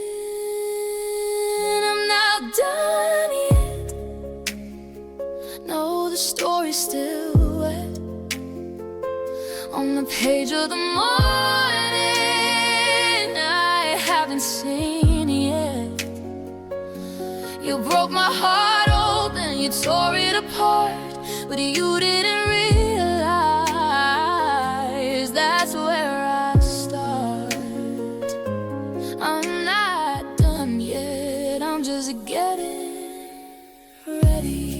I'm not done yet. No, the story's still wet on the page of the morning I haven't seen yet. You broke my heart open, you tore it apart, but you didn't realize that's where I start. I'm not done yet, I'm just getting ready.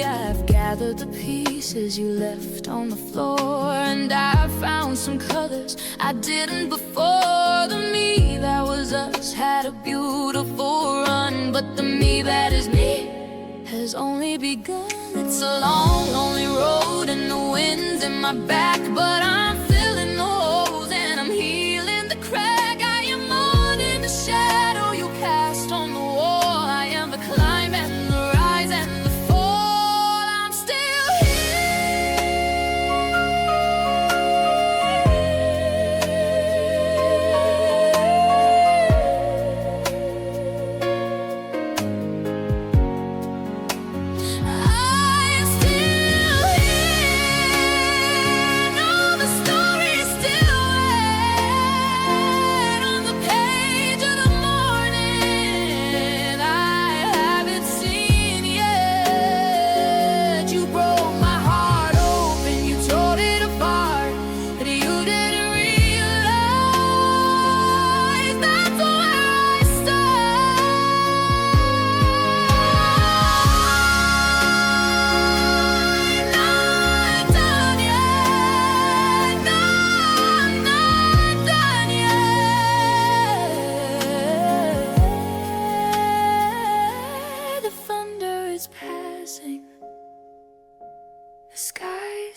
I've gathered the pieces you left on the floor, and I found some colors I didn't before. The me that was us had a beautiful run, but the me that is me has only begun. It's a long, lonely road and the wind's in my back, but I'm filling the holes and I'm healing the crack. I am mourning the shadow you cast on the wall. I am the climb and the rise and the fall. I'm still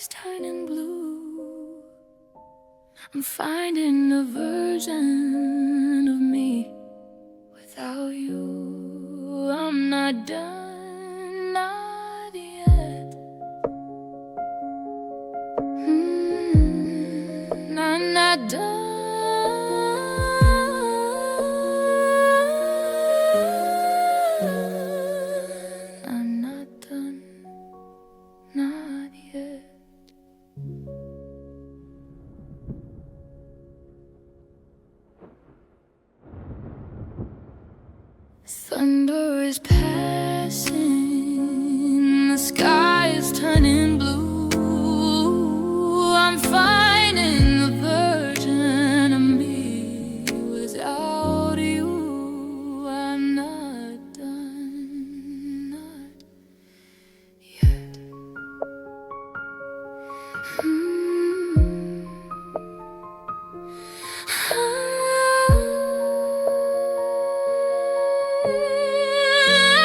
turning blue. I'm finding a version of me without you. I'm not done, not yet. I'm not done. I'm not done, not yet. Thunder is passing, the sky is turning blue. I'm finding the version of me without you. I'm not done, not yet. I'm not done, not yet.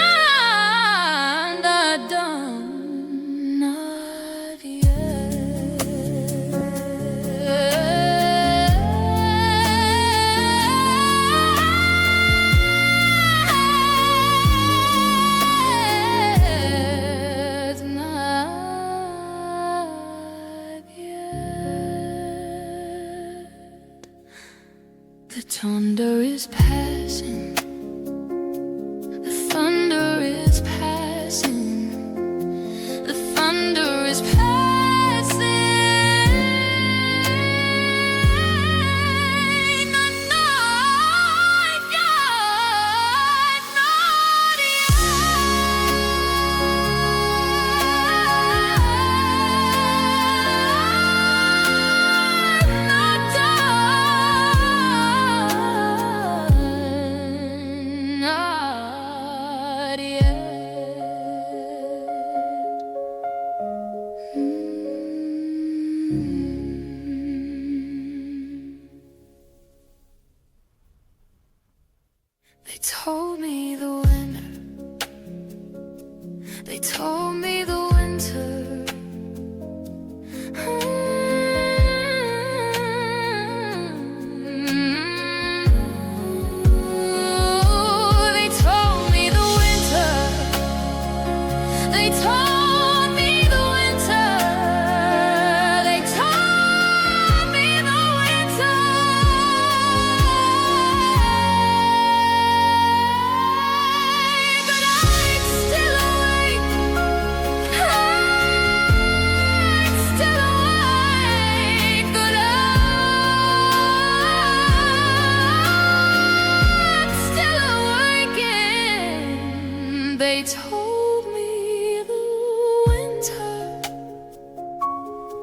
Not yet. The thunder is passing. The thunder is passing. The thunder is passing. Not yet, not yet. Not done, not yet. They told me the winter. They told me the winter. They told me the winter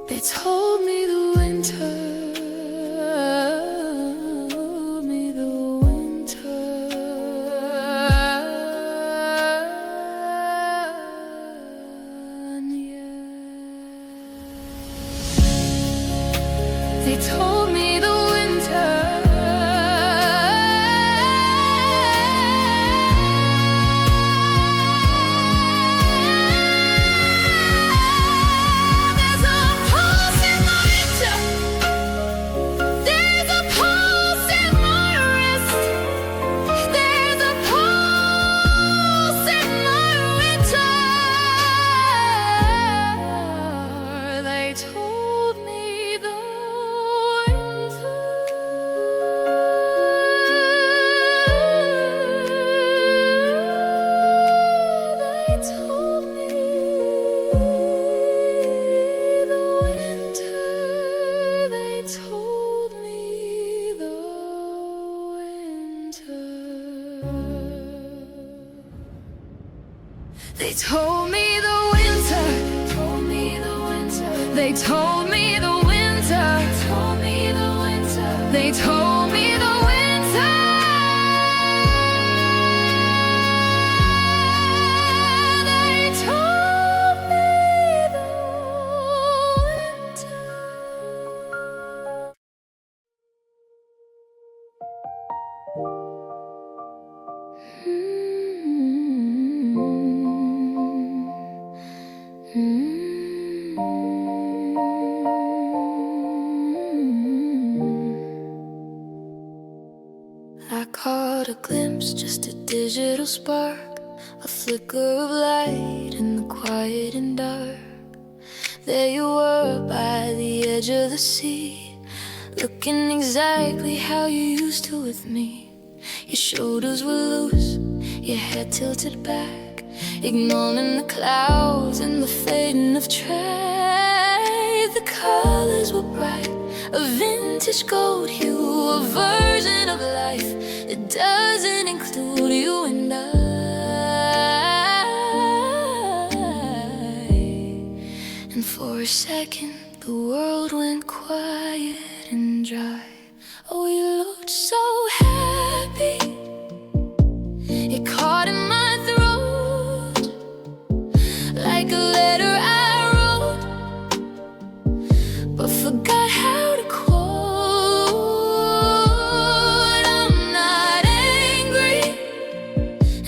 They told me the winter, they told me the winter. There's a pulse in my winter. There's a pulse in my wrist. There's a pulse in my winter. They told me the They told me the winter, told me the winter. They told me the winter, told me the winter. They told me the winter. They told me the winter. I caught a glimpse, just a digital spark, a flicker of light in the quiet and dark. There you were by the edge of the sea, looking exactly how you used to with me. Your shoulders were loose, your head tilted back, ignoring the clouds and the fading of track. The colors were bright, a vintage gold hue, a version of life that doesn't include you and I. And for a second the world went quiet and dry. Oh, you looked so happy, it caught in my throat like a letter I wrote, but forgot how to quote. I'm not angry,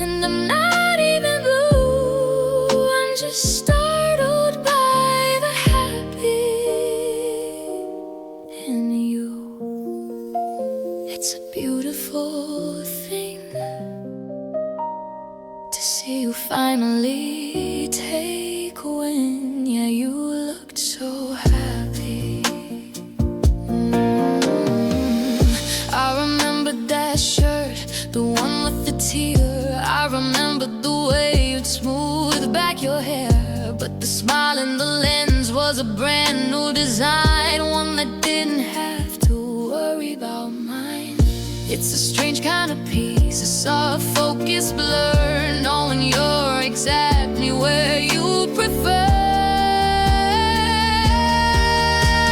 and I'm not even blue. I'm just startled by the happy in you. It's a beautiful thing to see you finally take a win. Yeah, you looked so happy. I remember that shirt, the one with the tear. I remember the way you'd smooth back your hair, but the smile in the lens was a brand new design, one that didn't have to worry about mine. It's a strange kind of peace, a soft focus blur, knowing you're exactly where you prefer.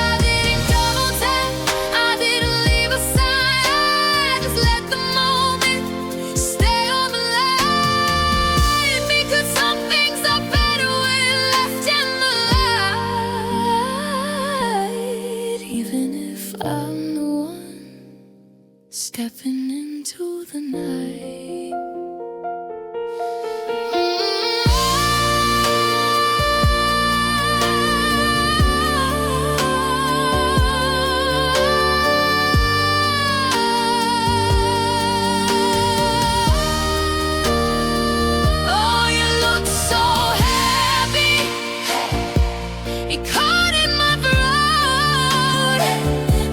I didn't double tap, I didn't leave a sign, I just let the moment stay on the line. Because some things are better when left in the light. Even if I'm the one stepping into the night. Oh, you look so happy, it caught in my throat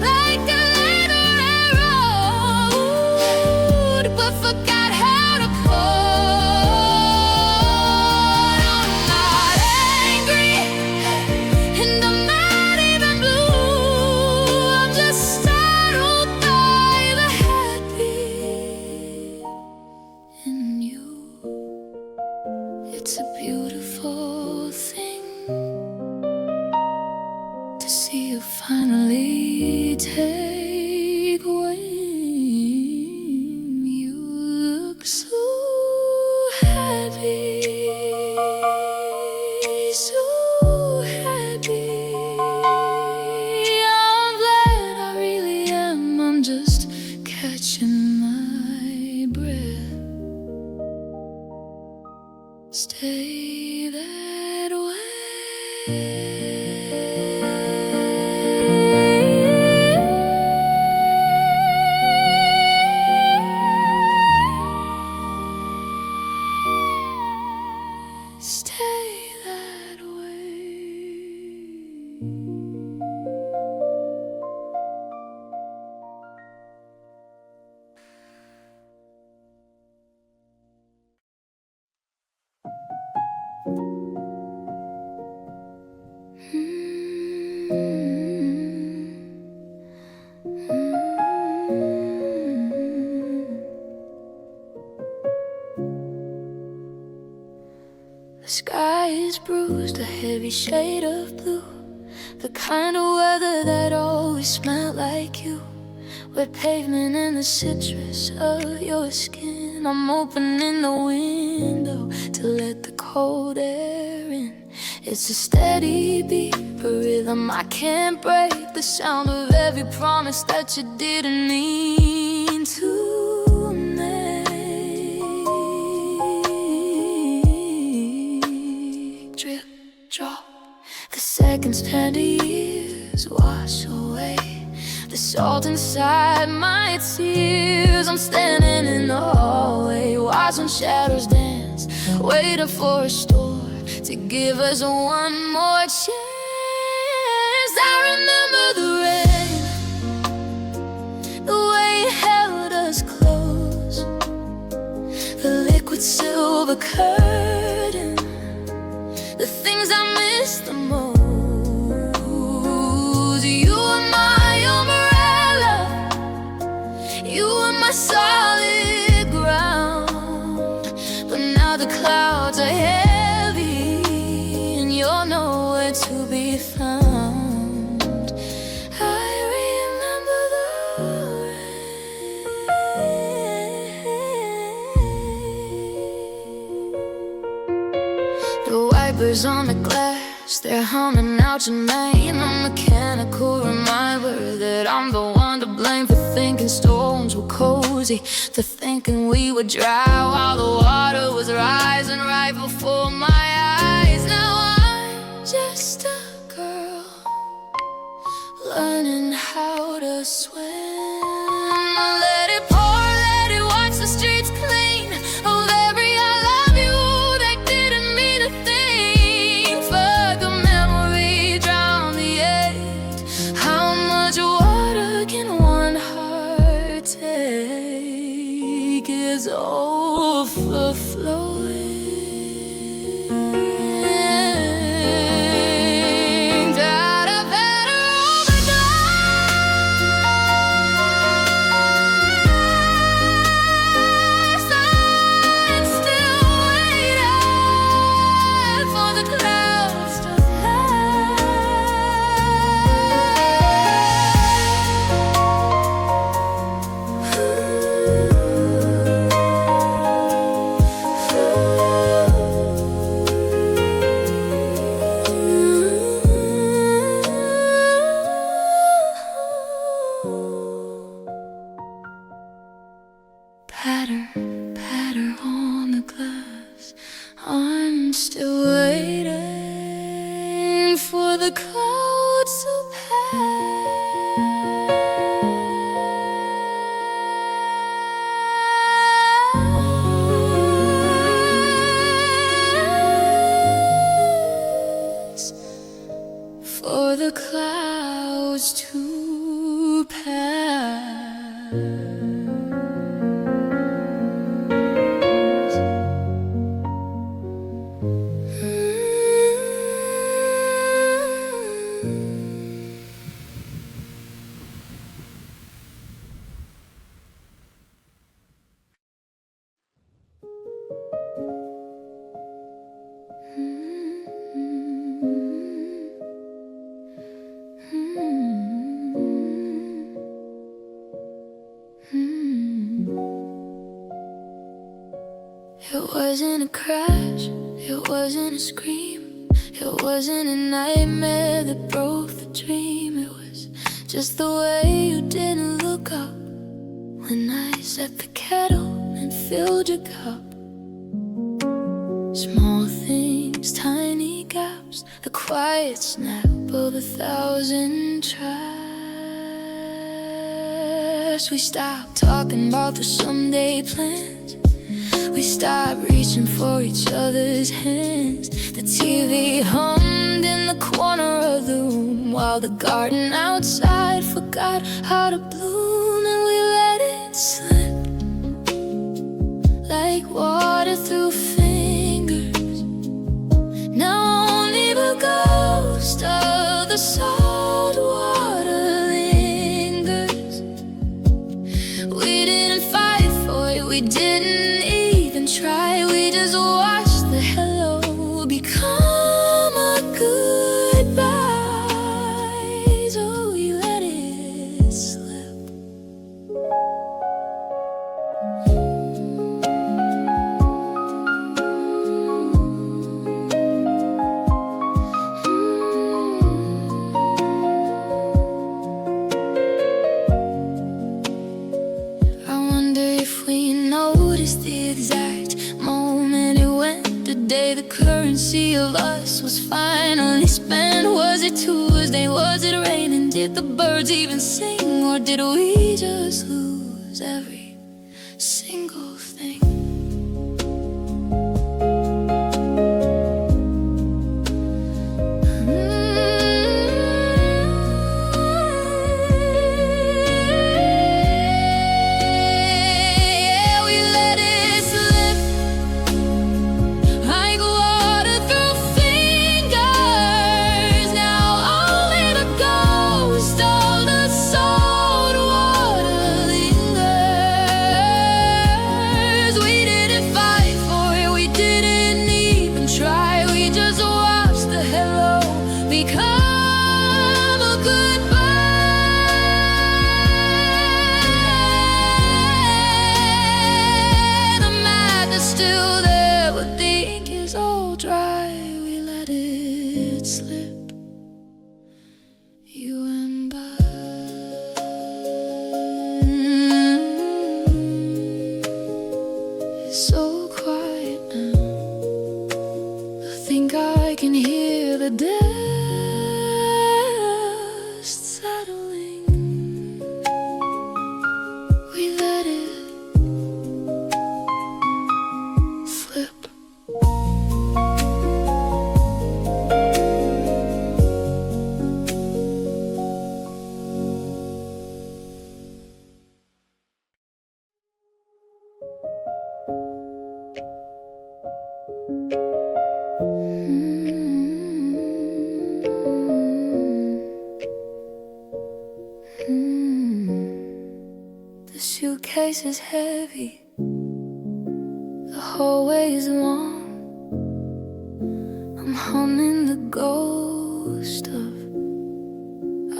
like a letter I wrote, but forgot how to see you finally take wing. You look so happy, so happy. I'm glad, I really am. I'm just catching my breath. Stay that way. Stay that way. The sky is bruised, a heavy shade of blue, the kind of weather that always smelled like you. Wet pavement and the citrus of your skin. I'm opening the window to let the cold air in. It's a steady beat, a rhythm I can't break, the sound of every promise that you didn't mean to make. Drip, drop, the seconds turn to years, wash away the salt inside my tears. I'm standing in the hallway, watching shadows dance, waiting for a storm to give us one more chance. I remember the rain, the way it held us close, the liquid silver curtain, the things I miss the most. You were my umbrella, you were my solid ground. But now the clouds are heavy and you're nowhere to be found. I remember the rain. The wipers on the glass, they're humming out your name. A mechanical reminder that I'm the one to blame for thinking stones were cozy, to thinking we would dry while the water was rising right before my eyes. Now I'm just a girl learning how to swim. Let it pour, let it wash the streets clean of every I love you that didn't mean a thing. Fuck a memory, drown the end. How much water can one heart take? It's overflowing. Patter, patter on the glass. I'm still waiting for the clouds to pass. For the clouds to pass. wasn't a crash, it wasn't a scream, it wasn't a nightmare that broke the dream. It was just the way you didn't look up when I set the kettle and filled your cup. Small things, tiny gaps, the quiet snap of 1,000 traps. We stopped talking about the someday plans. We stopped reaching for each other's hands. The TV hummed in the corner of the room while the garden outside forgot how to bloom. And we let it slip like water through fingers. Now only the ghost of the salt water lingers. We didn't fight for it, we didn't even try. We just watched the hello become a goodbye. So we let it slip. I wonder if we noticed the exact moment it went, the day the currency of us was finally spent. Was it Tuesday? Was it raining? Did the birds even sing? Or did we just lose every single thing? So quiet now, I think I can hear the dust settling. We let it slip. The suitcase is heavy, the hallway is long. I'm humming the ghost of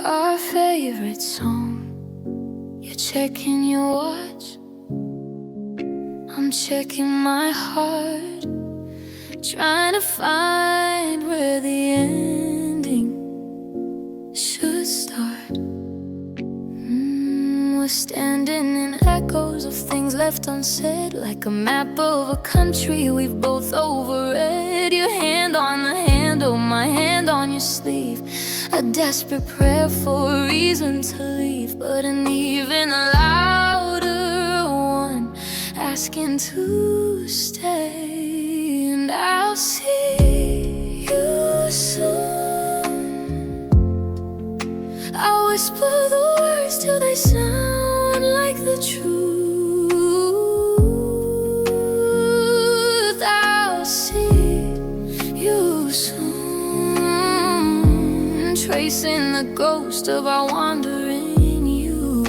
our favorite song. You're checking your watch, I'm checking my heart, trying to find where the ending should start. We're standing in echoes of things left unsaid, like a map of a country we've both overread. Your hand on the handle, my hand on your sleeve, a desperate prayer for a reason to leave, but an even louder one asking to stay. And I'll see you soon. I'll whisper the words till they sound like the truth. I'll see you soon, tracing the ghost of our wandering youth.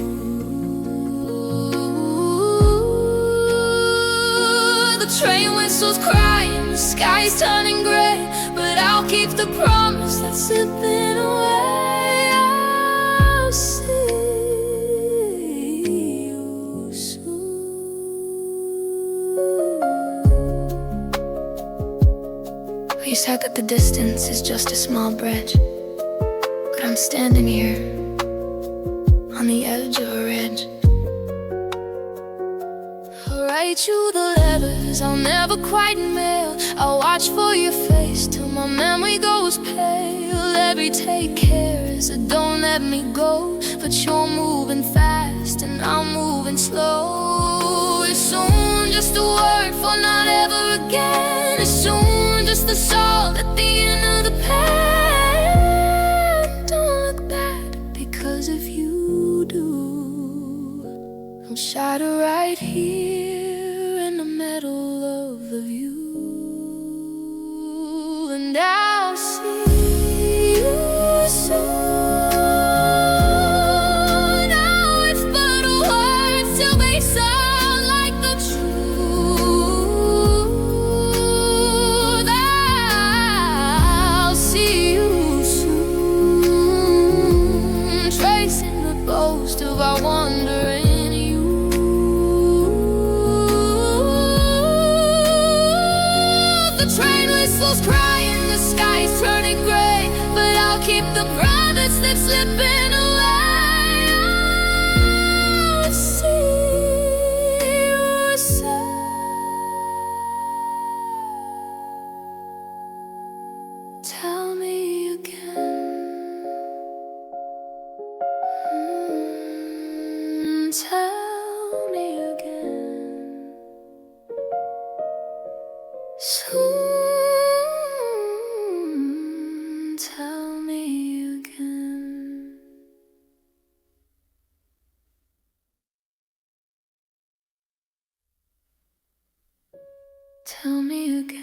The train whistles crying, the sky's turning gray, but I'll keep the promise that's slipping away. I'll see you soon. The distance is just a small bridge, but I'm standing here on the edge of a ridge. I'll write you the letters I'll never quite mail. I'll watch for your face till my memory goes pale. Every take care so don't let me go, but you're moving fast and I'm moving slow. It's soon just a word for not ever again. It's soon just the salt at the end of the pen. Don't look back, because if you do, I'm shattered right here in the middle of the view. And I'll see you soon. Of our wonder in you. The train whistles crying, the sky's turning gray, but I'll keep the promise that's slipping away. I'll see you soon. Tell me again. Tell me again. Soon, tell me again. Tell me again.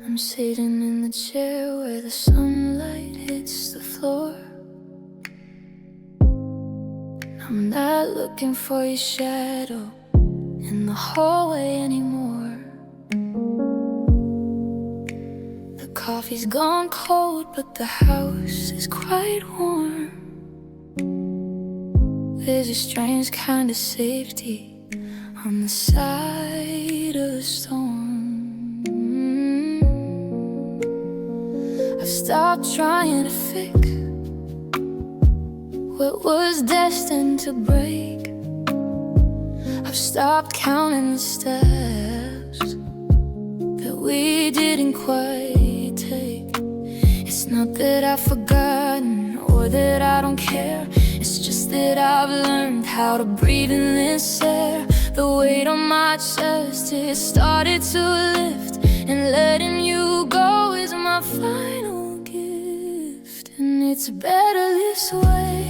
I'm sitting in the chair where the sunlight hits the floor. I'm not looking for your shadow in the hallway anymore. The coffee's gone cold, but the house is quite warm. There's a strange kind of safety on the side of the storm. I've stopped trying to fix what was destined to break. I've stopped counting the steps that we didn't quite take. It's not that I've forgotten or that I don't care. It's just that I've learned how to breathe in this air. The weight on my chest, it started to lift, and letting you go is my final gift. And it's better this way.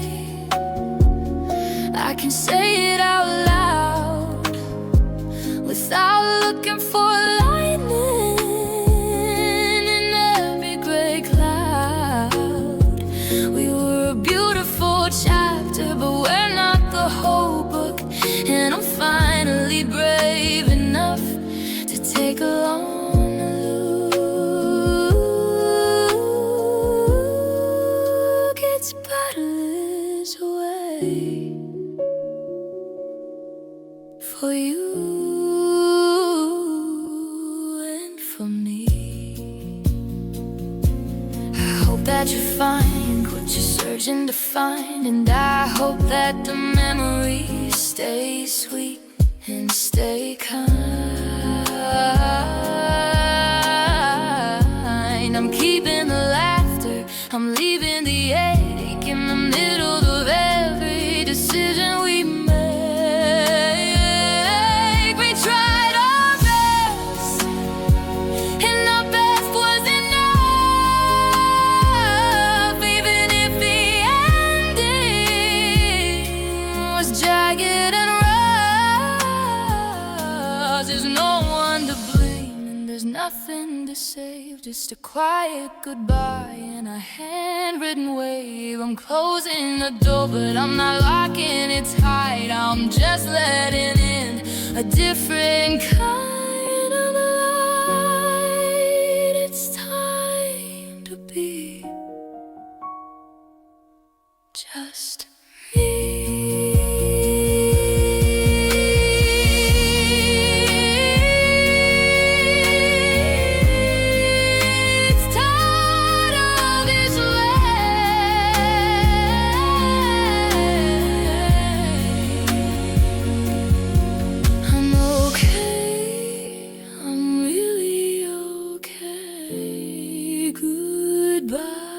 I can say it out loud without looking for lightning in every gray cloud. We were a beautiful chapter, but we're not the whole book. And I'm finally brave enough to take a long look. It's better this way for you and for me. I hope that you find what you're searching to find, and I hope that the memories stay sweet and stay kind. I'm keeping the laughter, I'm leaving the ache in the middle of every decision we make. We tried our best, and our best was enough. Even if the ending was jagged and rough, there's no one just a quiet goodbye and a handwritten wave. I'm closing the door, but I'm not locking it tight. I'm just letting in a different kind of light. It's time to be just me. Goodbye.